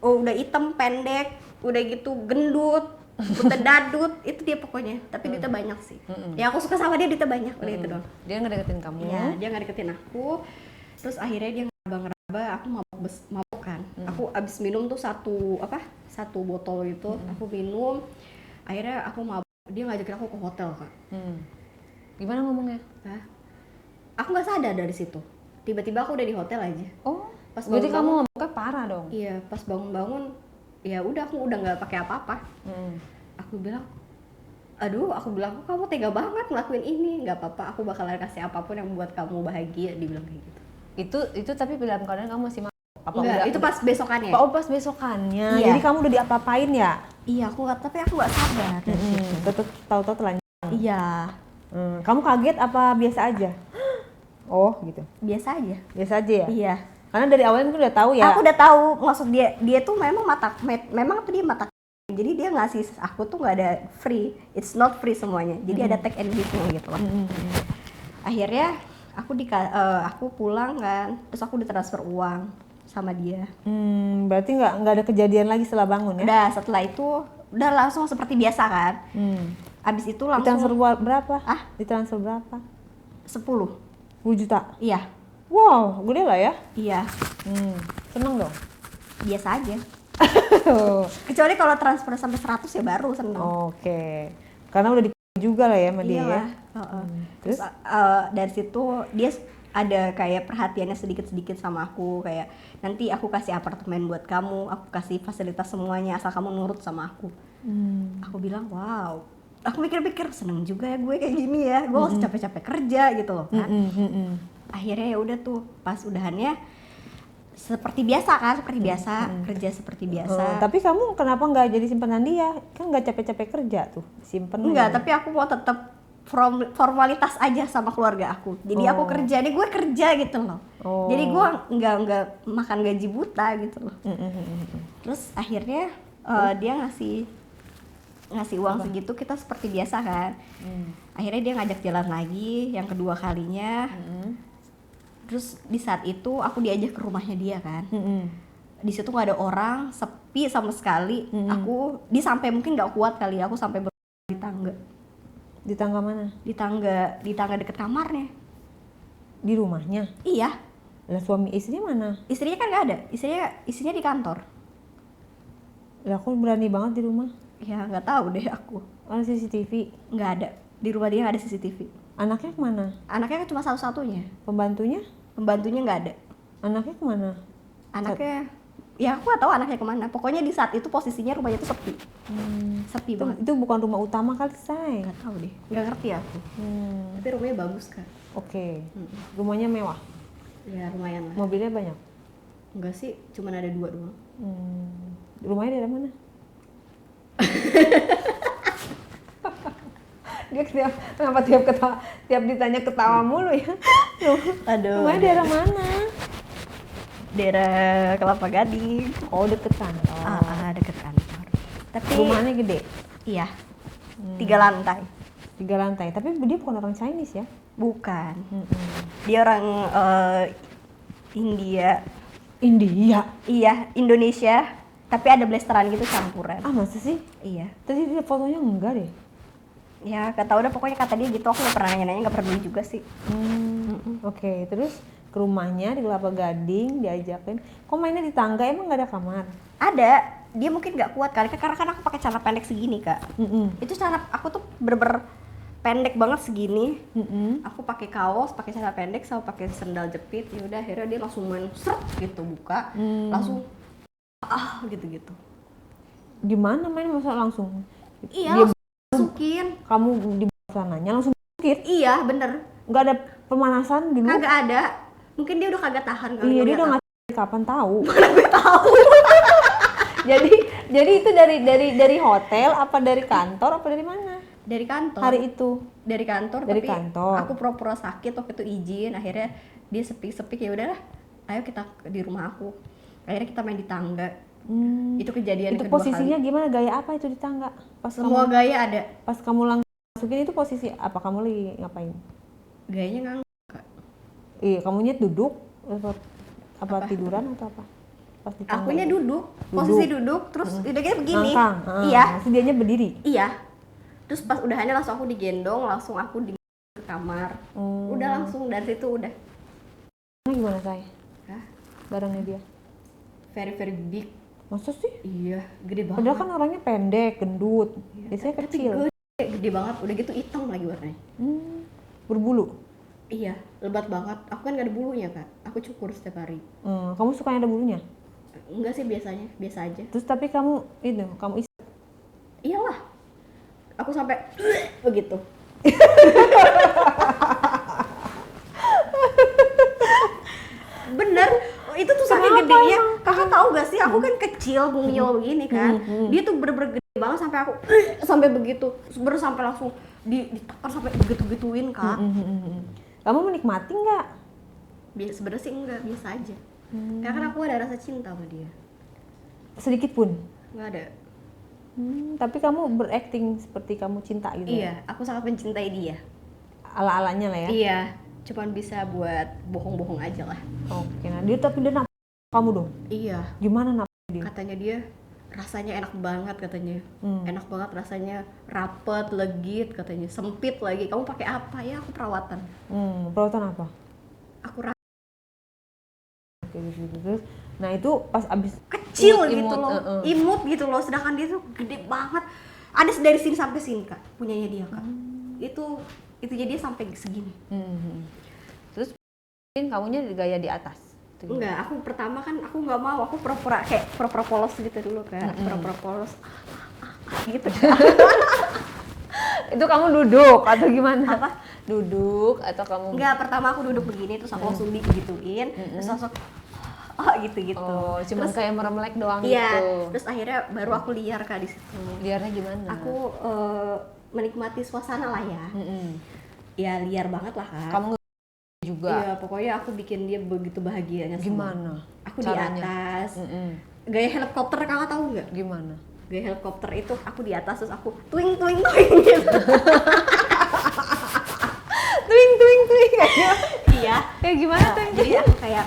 Speaker 2: Oh, udah hitam, pendek, udah gitu gendut, udah dadut, itu dia pokoknya. Tapi duitnya banyak sih. Ya aku suka sama dia, duitnya banyak, udah itu doang.
Speaker 1: Dia ngedeketin kamu?
Speaker 2: Iya, dia nggak deketin aku. Terus akhirnya dia ngeraba-ngeraba, aku mabuk kan. Aku abis minum tuh satu botol gitu, aku minum. Akhirnya aku mabuk, dia ngajakin aku ke hotel Kak.
Speaker 1: Gimana ngomongnya?
Speaker 2: Hah? Aku nggak sadar dari situ. Tiba-tiba aku udah di hotel aja.
Speaker 1: Oh,
Speaker 2: Pas
Speaker 1: berarti kamu
Speaker 2: bangun-bangun-
Speaker 1: ngomongnya parah dong?
Speaker 2: Iya, pas bangun-bangun, ya udah aku udah nggak pakai apa-apa. Aku bilang, kok kamu tega banget ngelakuin ini, nggak apa-apa, aku bakalan kasih apapun yang membuat kamu bahagia, dibilang kayak gitu.
Speaker 1: Itu tapi dalam keadaan kamu masih apa
Speaker 2: Enggak,
Speaker 1: udah?
Speaker 2: itu pas besokannya.
Speaker 1: Oh, pas besokannya.
Speaker 2: Iya.
Speaker 1: Jadi kamu udah diapa-apain ya?
Speaker 2: Iya, tapi aku nggak sadar.
Speaker 1: Tetep tahu-tahu telanjang.
Speaker 2: Iya,
Speaker 1: Kamu kaget apa biasa aja? Oh, gitu.
Speaker 2: biasa aja.
Speaker 1: Biasa aja ya?
Speaker 2: Iya.
Speaker 1: Karena dari awalnya mungkin udah tahu ya.
Speaker 2: Aku udah tahu, maksud dia tuh memang memang tuh dia mata. Jadi dia ngasih aku tuh nggak ada free, it's not free semuanya. Jadi ada take and give gitu lah. Akhirnya aku pulang kan, terus aku ditransfer uang sama dia.
Speaker 1: Berarti nggak ada kejadian lagi setelah bangun ya?
Speaker 2: Udah setelah itu udah langsung seperti biasa kan. Abis itu langsung
Speaker 1: Ditransfer berapa? Ditransfer berapa?
Speaker 2: 10
Speaker 1: 10 juta?
Speaker 2: Iya,
Speaker 1: Wow, gede lah ya?
Speaker 2: iya,
Speaker 1: Seneng dong?
Speaker 2: biasa aja. Kecuali kalau transfer sampai 100 ya baru seneng.
Speaker 1: Oke. Karena udah dipakai juga lah ya sama dia ya?
Speaker 2: Iyalah. Terus dari situ dia ada kayak perhatiannya sedikit-sedikit sama aku, kayak nanti aku kasih apartemen buat kamu, aku kasih fasilitas semuanya asal kamu nurut sama aku. Aku bilang wow, aku mikir-mikir seneng juga ya gue kayak gini ya, gue gak usah capek-capek kerja gitu loh kan. Akhirnya ya udah tuh pas udahannya seperti biasa kan, kerja seperti biasa.
Speaker 1: Tapi kamu kenapa nggak jadi simpanan dia? Kan nggak capek-capek kerja tuh, simpen.
Speaker 2: Enggak, tapi aku mau tetap formalitas aja sama keluarga aku. Jadi aku kerja, gue kerja gitu loh. Jadi gue nggak makan gaji buta gitu loh. Terus akhirnya dia ngasih uang segitu, kita seperti biasa kan. Akhirnya dia ngajak jalan lagi yang kedua kalinya. Terus di saat itu aku diajak ke rumahnya dia kan. Di situ nggak ada orang, sepi sama sekali. Dia sampai mungkin nggak kuat kali, aku sampai di tangga.
Speaker 1: Di tangga mana?
Speaker 2: Di tangga deket kamarnya.
Speaker 1: Di rumahnya?
Speaker 2: Iya.
Speaker 1: Lah suami istrinya mana?
Speaker 2: Istrinya kan nggak ada, istrinya di kantor.
Speaker 1: Lah aku berani banget di rumah.
Speaker 2: Ya nggak tahu deh aku.
Speaker 1: Oh, CCTV.
Speaker 2: Nggak ada. Di rumah dia nggak ada CCTV.
Speaker 1: Anaknya kemana?
Speaker 2: Anaknya kan cuma satu-satunya.
Speaker 1: Pembantunya?
Speaker 2: Pembantunya nggak ada.
Speaker 1: Anaknya kemana?
Speaker 2: Anaknya, ya aku nggak tahu anaknya kemana. Pokoknya di saat itu posisinya rumahnya itu sepi. Sepi
Speaker 1: Itu,
Speaker 2: banget.
Speaker 1: itu bukan rumah utama kali, Say.
Speaker 2: Nggak tahu deh. Nggak ngerti aku. Tapi rumahnya bagus kan.
Speaker 1: Oke. Rumahnya mewah.
Speaker 2: Ya lumayan lah.
Speaker 1: Mobilnya banyak.
Speaker 2: Enggak sih, cuma ada 2 doang.
Speaker 1: Rumahnya daerah mana? Dia kenapa tiap ditanya ketawa mulu ya?
Speaker 2: Aduh.
Speaker 1: Rumahnya daerah mana?
Speaker 2: Daerah Kelapa Gading.
Speaker 1: Oh, deket kantor.
Speaker 2: Deket kantor. Tapi
Speaker 1: Rumahnya gede,
Speaker 2: iya. 3 lantai.
Speaker 1: 3 lantai. Tapi dia bukan orang Chinese ya?
Speaker 2: Bukan. Dia orang India.
Speaker 1: India.
Speaker 2: Iya, Indonesia. Tapi ada blasteran gitu campuran.
Speaker 1: Ah, masa sih?
Speaker 2: Iya.
Speaker 1: Tadi dia fotonya enggak deh.
Speaker 2: Ya, gak tau udah pokoknya kata dia gitu. Aku gak pernah nanya-nanya, gak pernah beli juga sih.
Speaker 1: Oke, terus ke rumahnya di Kelapa Gading diajakin. Kok mainnya di tangga? Emang nggak ada kamar?
Speaker 2: Ada. Dia mungkin gak kuat kali, karena kan aku pakai celana pendek segini, Kak. Itu celana aku tuh bener-bener pendek banget segini. Aku pakai kaos, pakai celana pendek sama pakai sendal jepit. Ya udah akhirnya dia langsung main seret gitu buka, langsung gitu-gitu.
Speaker 1: Di mana main masa langsung?
Speaker 2: Iya,
Speaker 1: Dia
Speaker 2: langsung masukin.
Speaker 1: Kamu di bawah sananya langsung sakit?
Speaker 2: Iya, bener.
Speaker 1: Nggak ada pemanasan dulu?
Speaker 2: Kagak ada. Mungkin dia udah kagak tahan kali.
Speaker 1: Iya, dia udah nggak kapan tahu.
Speaker 2: Mana gue tahu.
Speaker 1: jadi itu dari hotel apa dari kantor apa dari mana?
Speaker 2: Dari kantor.
Speaker 1: Hari itu.
Speaker 2: Dari kantor.
Speaker 1: Dari
Speaker 2: tapi
Speaker 1: kantor.
Speaker 2: aku pura-pura sakit waktu itu izin. Akhirnya dia sepi-sepi, ya udahlah. Ayo kita di rumah aku. Akhirnya kita main di tangga. Itu kejadian
Speaker 1: Itu
Speaker 2: kedua
Speaker 1: posisinya
Speaker 2: kali.
Speaker 1: gimana? Gaya apa itu di tangga?
Speaker 2: Semua gaya ada.
Speaker 1: Pas kamu langsung masukin itu posisi apa? Kamu lagi ngapain?
Speaker 2: Gayanya nggak.
Speaker 1: Iya, kamunya duduk apa tiduran atau apa? Pas di tangga.
Speaker 2: Akunya duduk. Posisi duduk. Terus udah gitu begini.
Speaker 1: Ngangkang.
Speaker 2: Iya.
Speaker 1: Terus dianya berdiri.
Speaker 2: Iya. Terus pas udahannya langsung aku digendong, langsung aku di kamar. Udah langsung dari situ udah.
Speaker 1: Gimana saya?
Speaker 2: Hah?
Speaker 1: Barangnya dia.
Speaker 2: Very very big.
Speaker 1: Masa sih?
Speaker 2: Iya, gede banget.
Speaker 1: Padahal kan orangnya pendek, gendut. Biasanya
Speaker 2: Tapi
Speaker 1: kecil.
Speaker 2: gede banget, udah gitu hitam lagi warnanya.
Speaker 1: Berbulu.
Speaker 2: Iya, lebat banget. Aku kan gak ada bulunya, Kak. Aku cukur setiap hari.
Speaker 1: Kamu suka yang ada bulunya?
Speaker 2: Enggak sih, biasanya, biasa aja.
Speaker 1: Terus tapi kamu isi.
Speaker 2: Iyalah. Aku sampai begitu. Bener, itu tuh saking gedenya. Kakak tahu gak sih, aku kan kecil, mungil begini kan. Dia tuh bener-bener gede banget sampai aku sampai begitu. Bener sampai langsung ditekan sampai begitu-gituin, Kak.
Speaker 1: Kamu menikmati nggak?
Speaker 2: Sebenarnya sih enggak, biasa aja. Karena kan aku ada rasa cinta sama dia.
Speaker 1: Sedikit pun?
Speaker 2: Nggak ada.
Speaker 1: Tapi kamu berakting seperti kamu cinta gitu?
Speaker 2: Iya, aku sangat mencintai dia.
Speaker 1: Ala-alanya lah ya?
Speaker 2: Iya, cuman bisa buat bohong-bohong aja lah.
Speaker 1: Oke, nah dia nafsu kamu dong?
Speaker 2: Iya.
Speaker 1: Gimana nafsu dia?
Speaker 2: Katanya dia rasanya enak banget katanya. Enak banget rasanya, rapet, legit katanya. Sempit lagi. Kamu pakai apa? Ya aku perawatan.
Speaker 1: Perawatan apa?
Speaker 2: Aku
Speaker 1: Oke, terus. Nah itu pas abis
Speaker 2: kecil
Speaker 1: imut,
Speaker 2: gitu loh, imut gitu loh. Sedangkan dia tuh gede banget. Ada dari sini sampai sini, Kak. Punyanya dia, Kak. Itu jadi dia sampai segini.
Speaker 1: Terus kamunya gaya di atas?
Speaker 2: Enggak, aku pertama kan aku nggak mau, aku pura-pura kayak pura-pura polos gitu dulu, Kak. Pura-pura polos. Gitu.
Speaker 1: Itu kamu duduk atau gimana?
Speaker 2: Apa?
Speaker 1: Duduk atau kamu?
Speaker 2: Enggak, pertama aku duduk begini terus aku langsung digituin, terus langsung gitu-gitu.
Speaker 1: Oh, cuman
Speaker 2: terus,
Speaker 1: kayak meremelek doang
Speaker 2: iya,
Speaker 1: gitu.
Speaker 2: Terus akhirnya baru aku liar, Kak, di situ.
Speaker 1: Liarnya gimana?
Speaker 2: Aku menikmati suasana lah ya. Ya liar banget lah, Kak.
Speaker 1: Kamu juga?
Speaker 2: Iya, pokoknya aku bikin dia begitu bahagianya.
Speaker 1: Gimana?
Speaker 2: Aku
Speaker 1: caranya?
Speaker 2: Di atas. Gaya helikopter, Kakak tahu nggak?
Speaker 1: Gimana?
Speaker 2: Gaya helikopter itu aku di atas terus aku twing twing twing gitu.
Speaker 1: Twing twing twing kayaknya.
Speaker 2: Iya.
Speaker 1: Kayak gimana tuh?
Speaker 2: Jadi aku kayak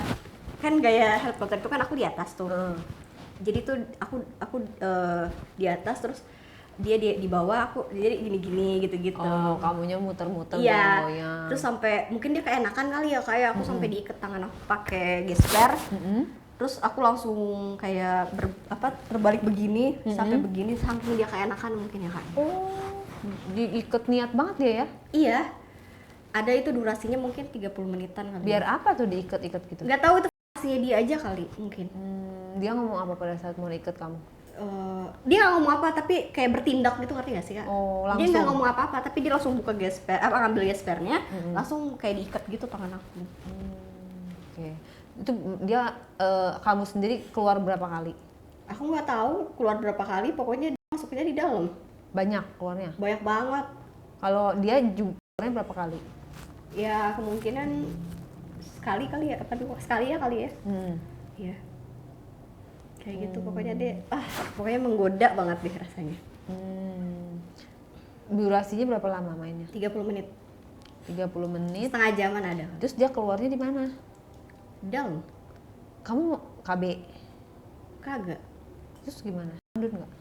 Speaker 2: kan gaya helikopter itu kan aku di atas tuh. Jadi tuh aku di atas terus dia di bawah, aku jadi gini-gini gitu-gitu.
Speaker 1: Oh, kamunya muter-muter
Speaker 2: iya.
Speaker 1: goyang.
Speaker 2: Terus sampai mungkin dia keenakan kali ya, kayak aku sampai diikat tangan aku pakai gesper. Terus aku langsung kayak terbalik begini sampai begini, saking dia keenakan mungkin ya Kak.
Speaker 1: Oh, diikat niat banget dia ya?
Speaker 2: Iya. Ada itu durasinya mungkin 30 menitan kali.
Speaker 1: Biar apa tuh diikat-ikat gitu?
Speaker 2: Nggak tahu itu fungsinya dia aja kali mungkin.
Speaker 1: Dia ngomong apa pada saat mau ikat kamu?
Speaker 2: Dia nggak ngomong apa tapi kayak bertindak gitu, ngerti nggak sih Kak?
Speaker 1: Oh,
Speaker 2: Dia
Speaker 1: langsung?
Speaker 2: nggak ngomong apa-apa tapi dia langsung buka gesper, ngambil gespernya, langsung kayak diikat gitu tangan aku.
Speaker 1: Oke. Itu dia kamu sendiri keluar berapa kali?
Speaker 2: Aku nggak tahu keluar berapa kali, pokoknya dia masuknya di dalam.
Speaker 1: Banyak keluarnya?
Speaker 2: Banyak banget.
Speaker 1: Kalau dia juga keluarnya berapa kali?
Speaker 2: Ya kemungkinan sekali kali ya, sekali ya kali ya. Iya. Kayak gitu pokoknya dia, pokoknya menggoda banget deh rasanya.
Speaker 1: Durasinya berapa lama mainnya?
Speaker 2: 30 menit.
Speaker 1: 30 menit.
Speaker 2: Setengah jaman ada.
Speaker 1: Terus dia keluarnya di mana?
Speaker 2: Dalam.
Speaker 1: Kamu KB?
Speaker 2: Kagak.
Speaker 1: Terus gimana? Landun nggak?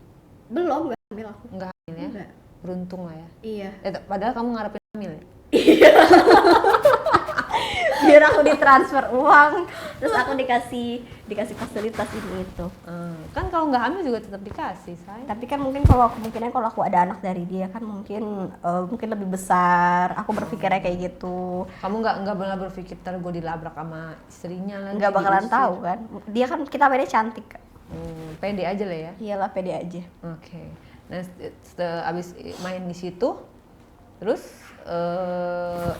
Speaker 2: Belum, nggak ambil aku.
Speaker 1: Nggak hamil ya?
Speaker 2: Enggak.
Speaker 1: Beruntung lah ya.
Speaker 2: Iya.
Speaker 1: Padahal kamu ngarepin hamil ya?
Speaker 2: Biar aku ditransfer uang, terus aku dikasih fasilitas ini itu.
Speaker 1: Kan kalau nggak hamil juga tetap dikasih, say.
Speaker 2: Tapi kan mungkin kalau aku ada anak dari dia kan mungkin lebih besar. Aku berpikirnya kayak gitu.
Speaker 1: Kamu nggak pernah berpikir ntar gue dilabrak sama istrinya lagi?
Speaker 2: Nggak bakalan
Speaker 1: diusir?
Speaker 2: tahu kan. Dia kan kita bedanya cantik. Kak.
Speaker 1: Pede aja lah ya.
Speaker 2: Iyalah pede aja.
Speaker 1: Oke. Nah, abis main di situ, terus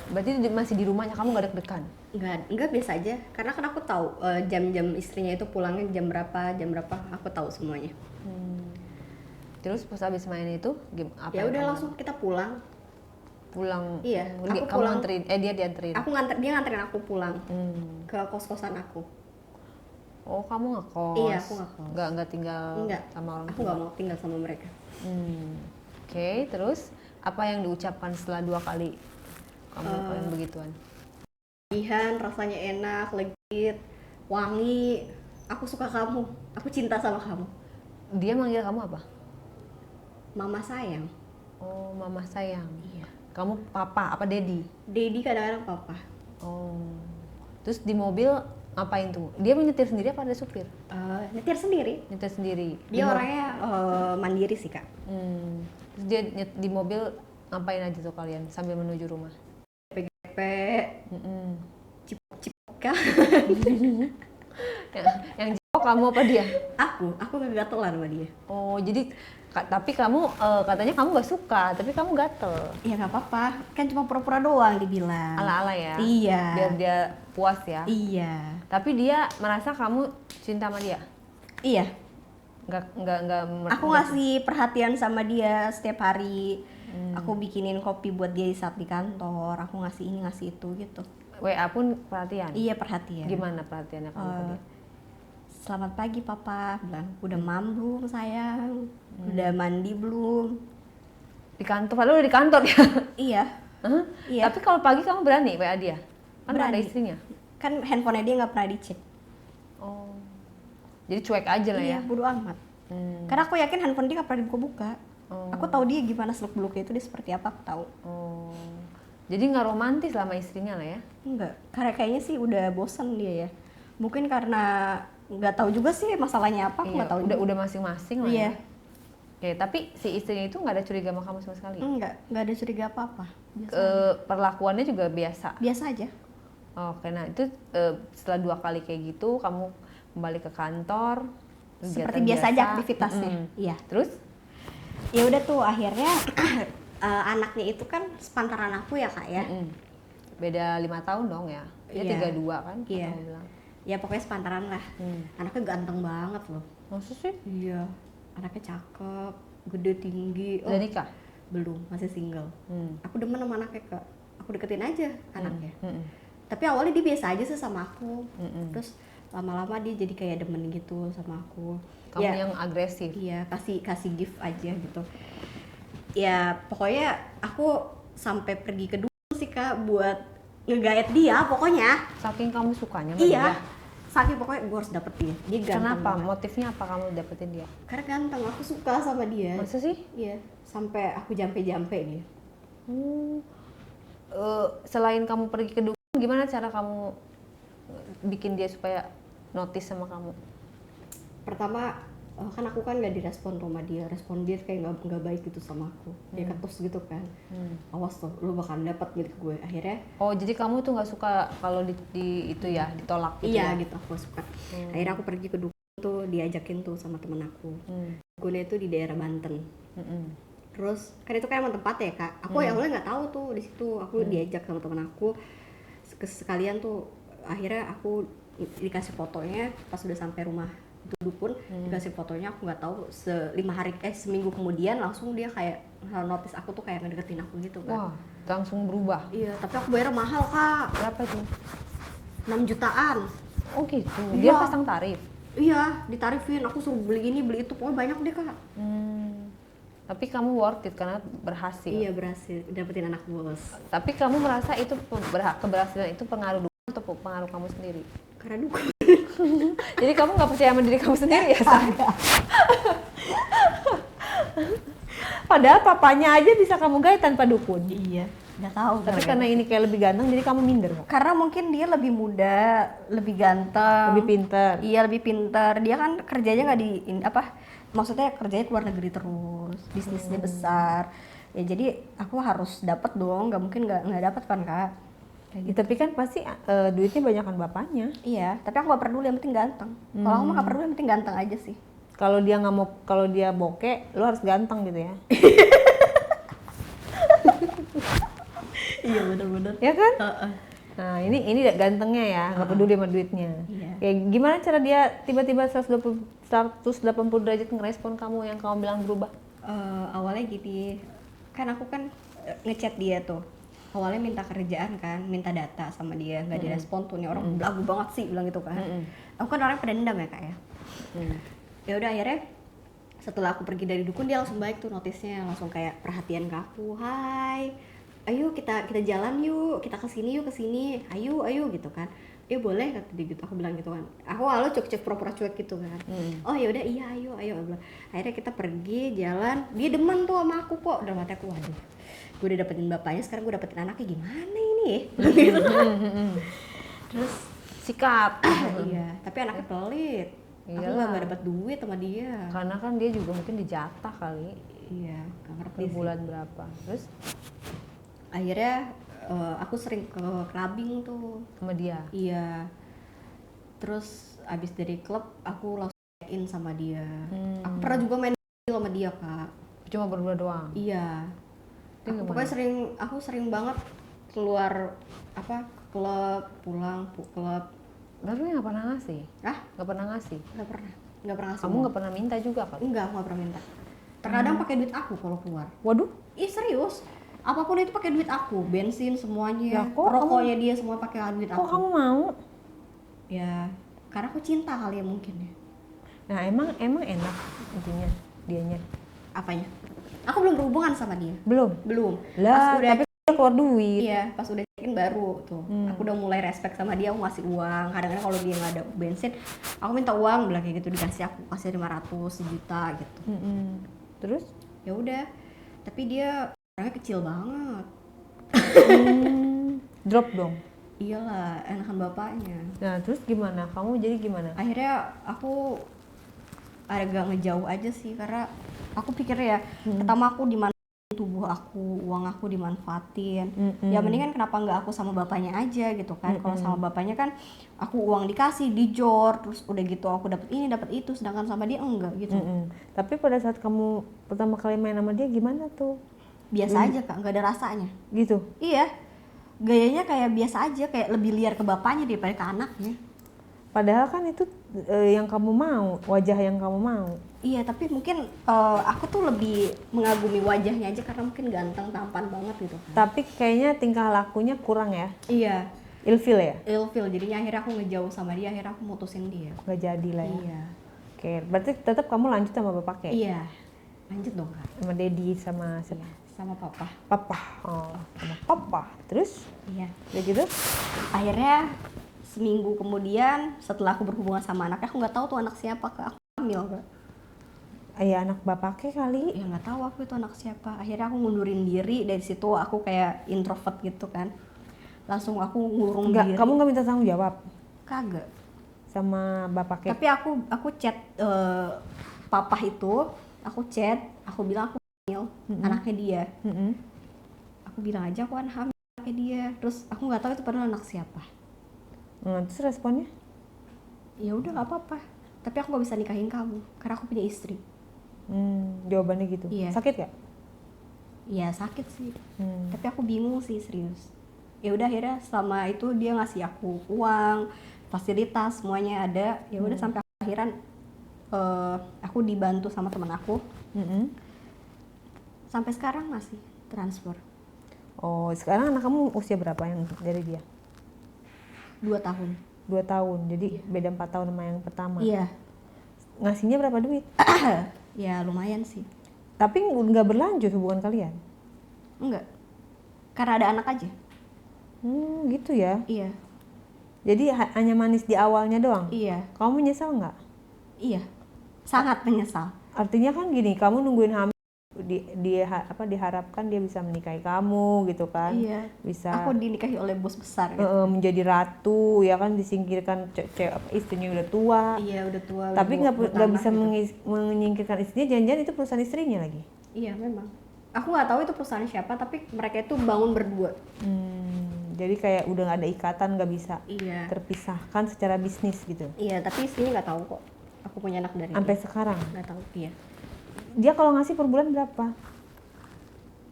Speaker 1: berarti masih di rumahnya, kamu nggak deg-degan?
Speaker 2: Enggak biasa aja. Karena kan aku tahu jam-jam istrinya itu pulangnya jam berapa, aku tahu semuanya.
Speaker 1: Terus pas abis main itu, apa?
Speaker 2: Ya
Speaker 1: yang
Speaker 2: udah
Speaker 1: kamu
Speaker 2: langsung kita pulang.
Speaker 1: pulang?
Speaker 2: Iya, aku
Speaker 1: Kamu
Speaker 2: pulang.
Speaker 1: nganterin? Dia dianterin?
Speaker 2: Dia nganterin aku pulang ke kos-kosan aku.
Speaker 1: Oh, kamu ngekos?
Speaker 2: Iya, aku ngekos.
Speaker 1: Nggak tinggal
Speaker 2: Enggak,
Speaker 1: sama orang
Speaker 2: aku
Speaker 1: tua?
Speaker 2: nggak mau tinggal sama mereka.
Speaker 1: Oke, terus apa yang diucapkan setelah 2 kali kamu lakukan begituan?
Speaker 2: Kasihan, rasanya enak, legit, wangi. Aku suka kamu, aku cinta sama kamu.
Speaker 1: Dia manggil kamu apa?
Speaker 2: Mama sayang.
Speaker 1: Oh, mama sayang.
Speaker 2: Iya.
Speaker 1: Kamu papa apa daddy?
Speaker 2: Daddy kadang-kadang papa.
Speaker 1: Oh. Terus di mobil ngapain tuh? Dia menyetir sendiri apa ada supir?
Speaker 2: Nyetir sendiri.
Speaker 1: Nyetir sendiri.
Speaker 2: Dia orangnya mandiri sih Kak.
Speaker 1: Terus dia di mobil ngapain aja tuh kalian sambil menuju rumah?
Speaker 2: PGP, cipok-cipok.
Speaker 1: yang jauh kamu apa dia?
Speaker 2: Aku kegatelan sama dia.
Speaker 1: Oh, jadi tapi kamu katanya kamu gak suka, tapi kamu gatel.
Speaker 2: Iya nggak apa-apa, kan cuma pura-pura doang dibilang.
Speaker 1: Ala-ala ya?
Speaker 2: Iya.
Speaker 1: Biar dia puas ya?
Speaker 2: Iya.
Speaker 1: Tapi dia merasa kamu cinta sama dia?
Speaker 2: Iya.
Speaker 1: Nggak.
Speaker 2: Aku ngasih perhatian sama dia setiap hari. Aku bikinin kopi buat dia di saat di kantor. Aku ngasih ini ngasih itu gitu.
Speaker 1: WA pun perhatian?
Speaker 2: Iya perhatian.
Speaker 1: Gimana perhatiannya kamu ke dia?
Speaker 2: Selamat pagi papa, bilang udah mam belum sayang, udah mandi belum?
Speaker 1: Di kantor, padahal udah di kantor ya?
Speaker 2: Iya. Iya.
Speaker 1: Tapi kalau pagi kamu berani WA dia? Kan ada
Speaker 2: Berani.
Speaker 1: istrinya?
Speaker 2: Kan handphonenya dia nggak pernah dicek.
Speaker 1: Oh, jadi cuek aja lah
Speaker 2: Iya,
Speaker 1: ya?
Speaker 2: bodo amat. Karena aku yakin handphone dia nggak pernah dibuka-buka.
Speaker 1: Oh.
Speaker 2: Aku tahu dia gimana seluk-beluknya itu, dia seperti apa aku tahu.
Speaker 1: Oh, jadi nggak romantis lah sama istrinya lah ya?
Speaker 2: Enggak, karena kayaknya sih udah bosan dia ya. Mungkin karena nggak tahu juga sih masalahnya apa, aku nggak tahu.
Speaker 1: Udah masing-masing lah
Speaker 2: Iya.
Speaker 1: ya? Oke, tapi si istrinya itu nggak ada curiga sama kamu sama sekali?
Speaker 2: Nggak ada curiga apa-apa.
Speaker 1: Perlakuannya juga biasa?
Speaker 2: Biasa aja.
Speaker 1: Oke, nah itu setelah 2 kali kayak gitu, kamu kembali ke kantor,
Speaker 2: Seperti
Speaker 1: kegiatan
Speaker 2: biasa aja aktivitasnya. Iya.
Speaker 1: Terus?
Speaker 2: Ya udah tuh akhirnya anaknya itu kan sepantaran aku ya Kak ya.
Speaker 1: Beda 5 tahun dong ya? Dia
Speaker 2: Iya.
Speaker 1: 32 kan?
Speaker 2: Iya.
Speaker 1: Kamu bilang.
Speaker 2: Ya pokoknya sepantaran lah. Anaknya ganteng banget loh.
Speaker 1: Maksud sih?
Speaker 2: Iya. Anaknya cakep, gede tinggi.
Speaker 1: Udah nikah?
Speaker 2: Belum, masih single. Aku demen sama anaknya Kak. Aku deketin aja anaknya. Tapi awalnya dia biasa aja sih sama aku. Terus lama-lama dia jadi kayak demen gitu sama aku.
Speaker 1: Kamu yang agresif?
Speaker 2: Iya, kasih gift aja gitu. Ya pokoknya aku sampai pergi ke Dulu sih Kak buat ngegaet dia pokoknya.
Speaker 1: Saking kamu sukanya sama
Speaker 2: Iya.
Speaker 1: dia?
Speaker 2: Saking pokoknya gue harus dapet dia. Dia ganteng
Speaker 1: Kenapa?
Speaker 2: banget.
Speaker 1: Motifnya apa kamu dapetin dia?
Speaker 2: Karena ganteng, aku suka sama dia.
Speaker 1: Masa sih?
Speaker 2: Iya, sampai aku jampe-jampe dia.
Speaker 1: Selain kamu pergi ke dukun, gimana cara kamu bikin dia supaya notice sama kamu?
Speaker 2: Pertama kan aku kan nggak direspon sama dia, respon dia kayak nggak baik gitu sama aku, dia ketus gitu kan. Awas tuh, lu bakal dapat milik gue. Akhirnya
Speaker 1: Oh, jadi kamu tuh nggak suka kalau itu ya ditolak gitu
Speaker 2: iya
Speaker 1: ya?
Speaker 2: gitu, aku suka. Akhirnya aku pergi ke dukun tuh, diajakin tuh sama temen aku. Dukunnya itu di daerah Banten. Terus kan itu kan emang tempat ya kak, aku awalnya nggak tahu tuh di situ. Aku diajak sama temen aku sekalian tuh. Akhirnya aku dikasih fotonya pas udah sampai rumah itu dukun, dikasih fotonya. Aku nggak tahu seminggu kemudian langsung dia kayak notice aku tuh kayak ngedeketin aku gitu kan.
Speaker 1: Wah, langsung berubah.
Speaker 2: Iya, tapi aku bayar mahal kak,
Speaker 1: Berapa tuh?
Speaker 2: 6 jutaan.
Speaker 1: Oh gitu,
Speaker 2: Iya.
Speaker 1: dia pasang tarif?
Speaker 2: Iya, ditarifin, aku suruh beli ini beli itu, pokoknya banyak deh kak.
Speaker 1: Tapi kamu worth it karena berhasil.
Speaker 2: Iya, berhasil dapetin anak bos.
Speaker 1: Tapi kamu merasa itu keberhasilan itu pengaruh dukun atau pengaruh kamu sendiri?
Speaker 2: Karena dukun.
Speaker 1: Jadi kamu nggak percaya sama diri kamu sendiri ya, Say? Padahal papanya aja bisa kamu gaya tanpa dukun.
Speaker 2: Iya, nggak tahu.
Speaker 1: Tapi karena ini kayak lebih ganteng, jadi kamu minder kok.
Speaker 2: Karena mungkin dia lebih muda, lebih ganteng,
Speaker 1: Lebih pinter.
Speaker 2: Iya, lebih pintar. Dia kan kerjanya nggak maksudnya kerjanya keluar negeri terus, bisnisnya besar. Ya jadi aku harus dapat dong, nggak mungkin nggak dapat kan kak. Kayak
Speaker 1: Ya, tapi kan pasti duitnya banyakan bapaknya.
Speaker 2: Iya, tapi aku nggak peduli, yang penting ganteng. Kalau aku mah nggak peduli, yang penting ganteng aja sih.
Speaker 1: Kalau dia nggak mau, kalau dia bokeh, lu harus ganteng gitu ya.
Speaker 2: Iya benar-benar.
Speaker 1: Ya kan? Nah, ini gantengnya ya, nggak peduli sama duitnya.
Speaker 2: Iya.
Speaker 1: Kayak gimana cara dia tiba-tiba 180 derajat ngerespon kamu yang kamu bilang berubah?
Speaker 2: Awalnya gini, kan aku kan ngechat dia tuh. Awalnya minta kerjaan kan, minta data sama dia, nggak direspon tuh. Nih orang belagu banget sih bilang gitu kan. Aku kan orang pendendam ya kak ya. Ya udah akhirnya setelah aku pergi dari dukun, dia langsung baik tuh notisnya, langsung kayak perhatian ke aku. Hai, ayo kita jalan yuk, kita kesini ayo gitu kan. Dia boleh kata dia gitu, aku bilang gitu kan. Aku lalu cuek pura-pura cuek gitu kan. Oh ya udah iya ayo aku bilang. Akhirnya kita pergi jalan, dia demen tuh sama aku kok. Dalam hati aku, waduh, gue udah dapetin bapaknya, sekarang gue dapetin anaknya, gimana ini?
Speaker 1: Terus sikat.
Speaker 2: Iya, tapi anaknya pelit. Aku
Speaker 1: Iyalah.
Speaker 2: nggak dapat duit sama dia.
Speaker 1: Karena kan dia juga mungkin dijatah kali
Speaker 2: Iya, nggak ngerti
Speaker 1: per
Speaker 2: sih.
Speaker 1: bulan berapa. Terus
Speaker 2: Akhirnya aku sering ke clubbing tuh.
Speaker 1: sama dia.
Speaker 2: Iya. Terus abis dari klub aku langsung in sama dia. Aku pernah juga main sama dia kak.
Speaker 1: Cuma berdua doang.
Speaker 2: Iya.
Speaker 1: Itu gimana?
Speaker 2: Pokoknya aku sering banget keluar ke klub, pulang klub.
Speaker 1: Tapi nggak pernah ngasih. Nggak pernah ngasih.
Speaker 2: Nggak pernah ngasih.
Speaker 1: Kamu nggak pernah minta juga kali?
Speaker 2: Enggak, aku nggak pernah minta. Terkadang pakai duit aku kalau keluar.
Speaker 1: Waduh.
Speaker 2: Ih serius, apapun itu pakai duit aku, bensin semuanya,
Speaker 1: Ya, kok
Speaker 2: rokoknya dia semua pakai duit
Speaker 1: Kok
Speaker 2: aku.
Speaker 1: kamu mau?
Speaker 2: Ya, karena aku cinta kali ya mungkin ya.
Speaker 1: Nah emang enak intinya dianya.
Speaker 2: Apanya? Aku belum berhubungan sama dia.
Speaker 1: Belum.
Speaker 2: Pas
Speaker 1: Lah,
Speaker 2: udah
Speaker 1: tapi dia keluar duit.
Speaker 2: iya, pas udah check-in baru tuh. Aku udah mulai respect sama dia, aku ngasih uang. Kadang-kadang kalau dia nggak ada bensin, aku minta uang, bilang kayak gitu, dikasih aku kasih 500, 1 juta gitu.
Speaker 1: Terus?
Speaker 2: Ya udah. Tapi dia orangnya kecil banget.
Speaker 1: Drop dong.
Speaker 2: Iyalah, enakan bapaknya.
Speaker 1: Nah terus gimana? Kamu jadi gimana?
Speaker 2: Akhirnya aku agak ngejauh aja sih, karena aku pikir ya pertama aku dimanfaatin tubuh aku, uang aku dimanfaatin. Ya mendingan kenapa nggak aku sama bapaknya aja gitu kan. Kalau sama bapaknya kan aku uang dikasih, dijor, terus udah gitu aku dapat ini dapat itu, sedangkan sama dia enggak gitu.
Speaker 1: Tapi pada saat kamu pertama kali main sama dia gimana tuh?
Speaker 2: Biasa aja kak, nggak ada rasanya.
Speaker 1: Gitu?
Speaker 2: Iya, gayanya kayak biasa aja, kayak lebih liar ke bapaknya daripada ke anaknya.
Speaker 1: Padahal kan itu yang kamu mau, wajah yang kamu mau.
Speaker 2: Iya, tapi mungkin aku tuh lebih mengagumi wajahnya aja karena mungkin ganteng, tampan banget gitu kan.
Speaker 1: Tapi kayaknya tingkah lakunya kurang ya?
Speaker 2: Iya,
Speaker 1: Ilfil ya?
Speaker 2: ilfil, jadinya akhirnya aku ngejauh sama dia, akhirnya aku mutusin dia.
Speaker 1: Nggak jadi lah ya?
Speaker 2: Iya.
Speaker 1: Oke, berarti tetap kamu lanjut sama bapaknya?
Speaker 2: Iya, lanjut dong kak.
Speaker 1: Sama daddy, sama siapa?
Speaker 2: Iya, sama papa.
Speaker 1: Papa. Oh, sama papa. Terus?
Speaker 2: Iya.
Speaker 1: Udah gitu?
Speaker 2: Akhirnya seminggu kemudian setelah aku berhubungan sama anaknya, aku nggak tahu tuh anak siapa kak. Aku hamil kak.
Speaker 1: Ya anak bapaknya kali.
Speaker 2: Ya nggak tahu aku itu anak siapa. Akhirnya aku ngundurin diri, dari situ aku kayak introvert gitu kan. Langsung aku ngurung diri.
Speaker 1: Kamu nggak minta tanggung jawab?
Speaker 2: Kagak.
Speaker 1: sama bapak Kate?
Speaker 2: Tapi aku chat papa itu, aku chat, aku bilang aku hamil anaknya dia. Aku bilang aja aku hamil anaknya dia. Terus aku nggak tahu itu padahal anak siapa.
Speaker 1: Terus responnya?
Speaker 2: Ya udah nggak apa-apa. Tapi aku nggak bisa nikahin kamu karena aku punya istri.
Speaker 1: Jawabannya gitu.
Speaker 2: Iya.
Speaker 1: Sakit gak?
Speaker 2: Iya sakit sih. Tapi aku bingung sih serius. Ya udah akhirnya selama itu dia ngasih aku uang, fasilitas semuanya ada. Ya udah sampai akhiran aku dibantu sama teman aku. Sampai sekarang masih transfer.
Speaker 1: Oh, sekarang anak kamu usia berapa yang dari dia?
Speaker 2: 2 tahun.
Speaker 1: 2 tahun, jadi beda 4 tahun sama yang pertama.
Speaker 2: Iya.
Speaker 1: Ngasihnya berapa duit?
Speaker 2: Ya lumayan sih.
Speaker 1: Tapi nggak berlanjut hubungan kalian?
Speaker 2: Enggak. Karena ada anak aja.
Speaker 1: Gitu ya?
Speaker 2: Iya.
Speaker 1: Jadi hanya manis di awalnya doang?
Speaker 2: Iya.
Speaker 1: Kamu menyesal nggak?
Speaker 2: Iya. Sangat menyesal.
Speaker 1: Artinya kan gini, kamu nungguin hamil, diharapkan dia bisa menikahi kamu gitu kan?
Speaker 2: Iya.
Speaker 1: Bisa.
Speaker 2: Aku dinikahi oleh bos besar. Gitu.
Speaker 1: Menjadi ratu, ya kan, disingkirkan istrinya udah tua.
Speaker 2: Iya udah tua.
Speaker 1: Tapi nggak bisa
Speaker 2: gitu.
Speaker 1: menyingkirkan istrinya, jangan-jangan itu perusahaan istrinya lagi.
Speaker 2: Iya memang. Aku nggak tahu itu perusahaan siapa, tapi mereka itu bangun berdua.
Speaker 1: Jadi kayak udah nggak ada ikatan, nggak bisa terpisahkan secara bisnis gitu.
Speaker 2: Iya, tapi istrinya nggak tahu kok. Aku punya anak dari
Speaker 1: sampai
Speaker 2: dia.
Speaker 1: Sekarang?
Speaker 2: Nggak tahu. Iya.
Speaker 1: Dia kalau ngasih per bulan berapa?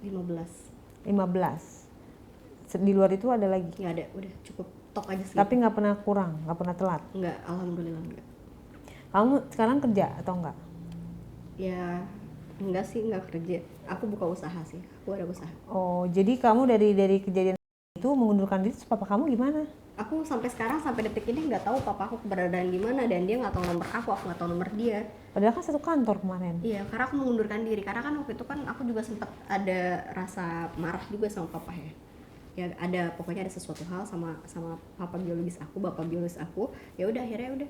Speaker 2: 15.
Speaker 1: Di luar itu ada lagi?
Speaker 2: Nggak ada, udah cukup tok aja sih.
Speaker 1: Tapi nggak pernah kurang, nggak pernah telat?
Speaker 2: Nggak, alhamdulillah nggak.
Speaker 1: Kamu sekarang kerja atau enggak?
Speaker 2: Ya enggak sih, nggak kerja. Aku buka usaha sih, aku ada usaha.
Speaker 1: Oh, jadi kamu dari kejadian itu mengundurkan diri, terus papa kamu gimana?
Speaker 2: Aku sampai sekarang, sampai detik ini nggak tahu papa aku keberadaan di mana, dan dia nggak tahu nomor aku nggak tahu nomor dia.
Speaker 1: Padahal kan satu kantor kemarin.
Speaker 2: Iya, karena aku mengundurkan diri, karena kan waktu itu kan aku juga sempat ada rasa marah juga sama papa ya. Ya ada, pokoknya ada sesuatu hal sama papa biologis aku, bapak biologis aku. Ya udah akhirnya udah,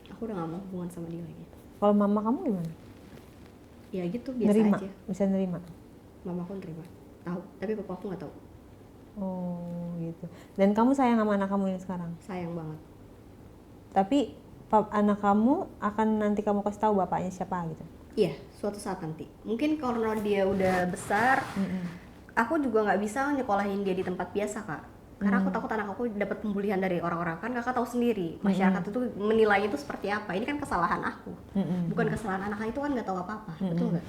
Speaker 2: aku udah nggak mau hubungan sama dia lagi.
Speaker 1: Kalau mama kamu gimana?
Speaker 2: Ya gitu, biasa
Speaker 1: nerima,
Speaker 2: aja.
Speaker 1: Bisa nerima?
Speaker 2: Mama aku nerima, tahu, tapi papa aku nggak tahu.
Speaker 1: Oh gitu. Dan kamu sayang sama anak kamu yang sekarang?
Speaker 2: Sayang banget.
Speaker 1: Tapi anak kamu akan nanti kamu kasih tahu bapaknya siapa gitu?
Speaker 2: Iya, suatu saat nanti. Mungkin karena dia udah besar, aku juga nggak bisa nyekolahin dia di tempat biasa, Kak. Karena aku takut anak aku dapat pembulian dari orang-orang. Kan Kakak tahu sendiri, masyarakat itu menilai itu seperti apa. Ini kan kesalahan aku, bukan kesalahan anak itu, kan nggak tahu apa-apa, betul nggak?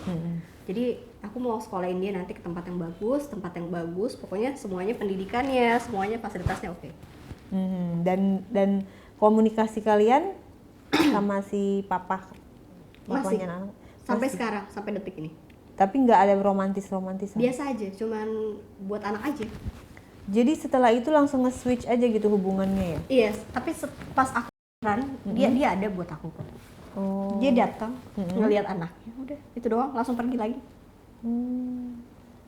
Speaker 2: Jadi aku mau sekolahin dia nanti ke tempat yang bagus, pokoknya semuanya, pendidikannya, semuanya, fasilitasnya oke.
Speaker 1: Dan komunikasi kalian sama si papanya anak
Speaker 2: sampai sekarang, sampai detik ini.
Speaker 1: Tapi nggak ada romantis.
Speaker 2: Biasa aja, cuman buat anak aja.
Speaker 1: Jadi setelah itu langsung nge-switch aja gitu hubungannya ya?
Speaker 2: Iya, tapi pas aku dia ada buat aku kok.
Speaker 1: Oh.
Speaker 2: Dia datang ngelihat anaknya, udah itu doang, langsung pergi lagi.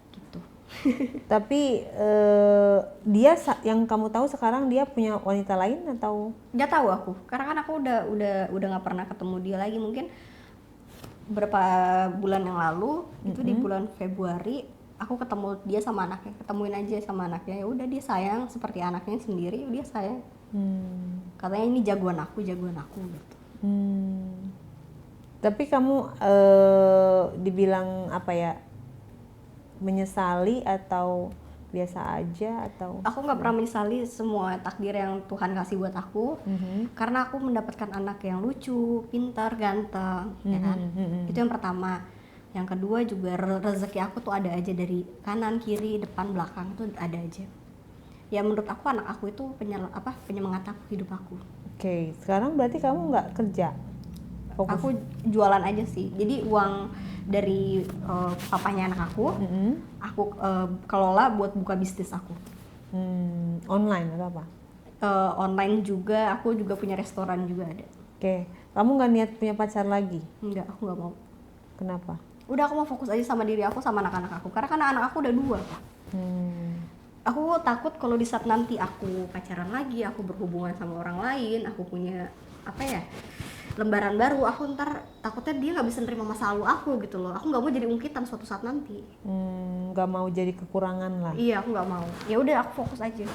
Speaker 2: Gitu.
Speaker 1: Tapi dia yang kamu tahu sekarang dia punya wanita lain atau?
Speaker 2: Nggak tahu aku, karena kan aku udah nggak pernah ketemu dia lagi. Mungkin beberapa bulan yang lalu, itu di bulan Februari, aku ketemu dia sama anaknya, ketemuin aja sama anaknya. Ya udah, dia sayang seperti anaknya sendiri, dia sayang. Katanya ini jagoan aku gitu.
Speaker 1: Tapi kamu dibilang apa ya, menyesali atau biasa aja atau?
Speaker 2: Aku nggak pernah menyesali semua takdir yang Tuhan kasih buat aku, karena aku mendapatkan anak yang lucu, pintar, ganteng, ya kan? Itu yang pertama. Yang kedua juga rezeki aku tuh ada aja, dari kanan, kiri, depan, belakang tuh ada aja. Ya menurut aku anak aku itu penyemangat aku, hidup aku.
Speaker 1: Oke, sekarang berarti kamu nggak kerja? Fokus.
Speaker 2: Aku jualan aja sih. Jadi uang dari papanya anak aku kelola buat buka bisnis aku.
Speaker 1: Online atau apa?
Speaker 2: Online juga, aku juga punya restoran juga ada.
Speaker 1: Oke, kamu nggak niat punya pacar lagi?
Speaker 2: Enggak, aku nggak mau.
Speaker 1: Kenapa?
Speaker 2: Udah, aku mau fokus aja sama diri aku, sama anak-anak aku. Karena kan anak aku udah 2. Aku takut kalau di saat nanti aku pacaran lagi, aku berhubungan sama orang lain, aku punya lembaran baru, aku ntar takutnya dia nggak bisa nerima masa lalu aku gitu loh. Aku nggak mau jadi ungkitan suatu saat nanti.
Speaker 1: Nggak mau jadi kekurangan lah.
Speaker 2: Iya, aku nggak mau. Ya udah, aku fokus aja.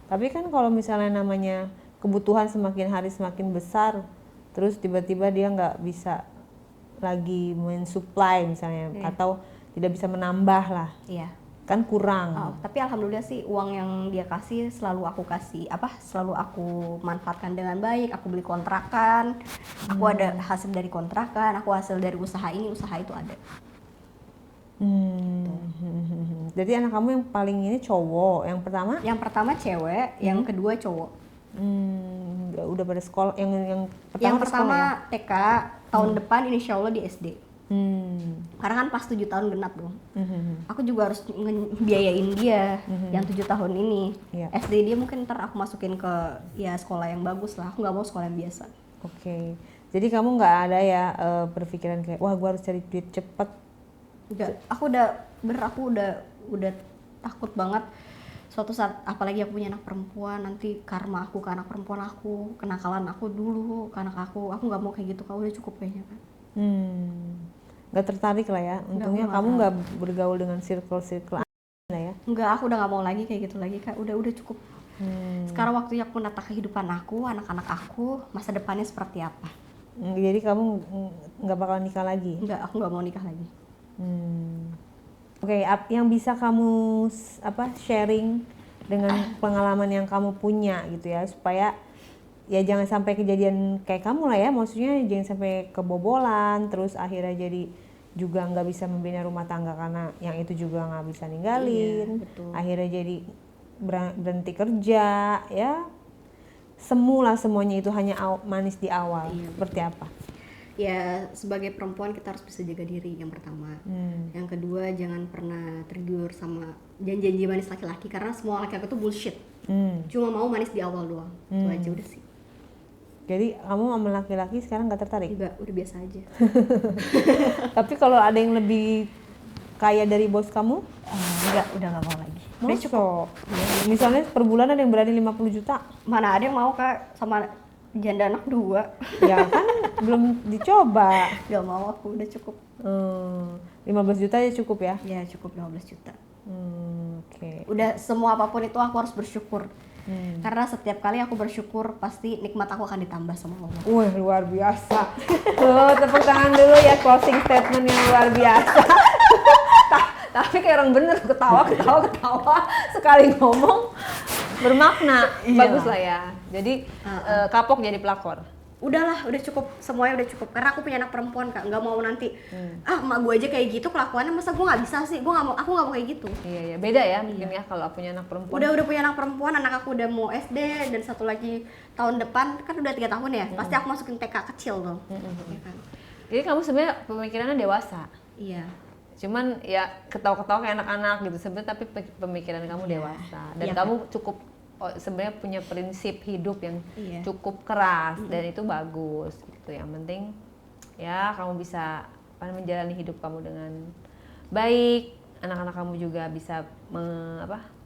Speaker 1: Tapi kan kalau misalnya namanya kebutuhan semakin hari semakin besar, terus tiba-tiba dia nggak bisa lagi mensupply misalnya, atau tidak bisa menambah lah,
Speaker 2: Iya.
Speaker 1: kan kurang.
Speaker 2: Tapi alhamdulillah sih uang yang dia kasih selalu aku selalu aku manfaatkan dengan baik. Aku beli kontrakan, aku ada hasil dari kontrakan, aku hasil dari usaha ini, usaha itu ada.
Speaker 1: Jadi anak kamu yang paling ini cowok, yang pertama?
Speaker 2: Yang pertama cewek, yang kedua cowok.
Speaker 1: Udah pada sekolah, yang pertama
Speaker 2: Yang
Speaker 1: ke
Speaker 2: pertama
Speaker 1: sekolah ya?
Speaker 2: TK, tahun depan insya Allah di SD. Karena kan pas 7 tahun genap dong. Aku juga harus biayain dia yang 7 tahun ini.
Speaker 1: Iya.
Speaker 2: SD dia mungkin ntar aku masukin ke ya sekolah yang bagus lah. Aku nggak mau sekolah yang biasa.
Speaker 1: Oke. Jadi kamu nggak ada ya berpikiran kayak, wah gua harus cari duit cepet?
Speaker 2: Enggak, aku udah takut banget suatu saat, apalagi aku punya anak perempuan, nanti karma aku ke anak perempuan aku, kenakalan aku dulu ke anak aku nggak mau kayak gitu. Kak, udah cukup kayaknya kan.
Speaker 1: Nggak tertarik lah ya, untungnya
Speaker 2: aku nggak
Speaker 1: kamu nggak bergaul dengan circle lah ya.
Speaker 2: Enggak, aku udah nggak mau lagi kayak gitu lagi Kak, udah cukup. Sekarang waktunya aku menata kehidupan aku, anak-anak aku, masa depannya seperti apa.
Speaker 1: Jadi kamu nggak bakal nikah lagi?
Speaker 2: Enggak, aku nggak mau nikah lagi.
Speaker 1: Oke, yang bisa kamu sharing dengan pengalaman yang kamu punya gitu ya, supaya ya jangan sampai kejadian kayak kamu lah ya, maksudnya jangan sampai kebobolan terus akhirnya jadi juga nggak bisa membina rumah tangga karena yang itu juga nggak bisa ninggalin.
Speaker 2: Iya, betul.
Speaker 1: Akhirnya jadi berhenti kerja ya, semuanya itu hanya manis di awal.
Speaker 2: Iya,
Speaker 1: seperti apa?
Speaker 2: Ya sebagai perempuan kita harus bisa jaga diri yang pertama. Yang kedua, jangan pernah tergiur sama janji-janji manis laki-laki, karena semua laki-laki itu bullshit. Cuma mau manis di awal doang. Itu aja udah sih.
Speaker 1: Jadi kamu sama laki-laki sekarang nggak tertarik?
Speaker 2: Enggak, udah biasa aja.
Speaker 1: Tapi kalau ada yang lebih kaya dari bos kamu?
Speaker 2: Enggak, udah nggak mau lagi. Udah
Speaker 1: Masa?
Speaker 2: cukup.
Speaker 1: Misalnya per bulan ada yang berani 50 juta?
Speaker 2: Mana ada yang mau Kak sama janda anak 2.
Speaker 1: Ya kan belum dicoba.
Speaker 2: Gak mau, aku udah cukup.
Speaker 1: 15 juta ya cukup ya?
Speaker 2: Ya cukup 15 juta.
Speaker 1: Oke.
Speaker 2: Udah semua apapun itu aku harus bersyukur. Karena setiap kali aku bersyukur pasti nikmat aku akan ditambah sama Allah.
Speaker 1: Wih, luar biasa. Tuh, tepuk tangan dulu ya, closing statement yang luar biasa. Tapi kayak orang bener, ketawa sekali ngomong bermakna.
Speaker 2: Iya.
Speaker 1: Bagus lah ya. Jadi kapok jadi pelakor.
Speaker 2: Udahlah, udah cukup, semuanya udah cukup. Karena aku punya anak perempuan Kak, nggak mau nanti emak gue aja kayak gitu kelakuannya, masa gue nggak bisa sih? Aku nggak mau kayak gitu.
Speaker 1: Iya, beda ya mungkin ya kalau punya anak perempuan.
Speaker 2: Udah punya anak perempuan, anak aku udah mau SD dan satu lagi tahun depan, kan udah 3 tahun ya. Pasti aku masukin TK kecil dong. Ya kan?
Speaker 1: Jadi kamu sebenarnya pemikirannya dewasa.
Speaker 2: Iya.
Speaker 1: Cuman ya ketawa-ketawa kayak anak-anak gitu sebenarnya, tapi pemikiran kamu dewasa dan
Speaker 2: Iya,
Speaker 1: kamu cukup sebenarnya punya prinsip hidup yang
Speaker 2: Iya.
Speaker 1: cukup keras dan itu bagus gitu. Yang penting ya kamu bisa menjalani hidup kamu dengan baik, anak-anak kamu juga bisa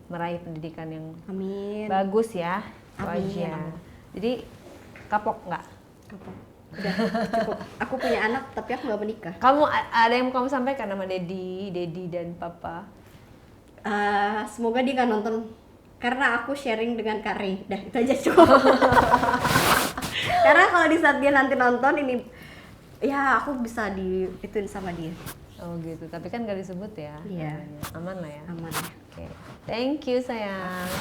Speaker 1: meraih pendidikan yang
Speaker 2: Amin.
Speaker 1: bagus ya. Itu
Speaker 2: Amin.
Speaker 1: aja. Jadi kapok nggak?
Speaker 2: Kapok. Udah cukup. Aku punya anak tapi aku nggak menikah.
Speaker 1: Kamu ada yang mau kamu sampaikan sama Dedi dan Papa?
Speaker 2: Semoga dia nggak nonton karena aku sharing dengan Kari. Dah itu aja cukup. Karena kalau di saat dia nanti nonton ini, ya aku bisa ituin sama dia.
Speaker 1: Oh gitu, tapi kan gak disebut ya.
Speaker 2: Iya.
Speaker 1: Aman lah ya.
Speaker 2: Aman.
Speaker 1: Oke. Thank you sayang.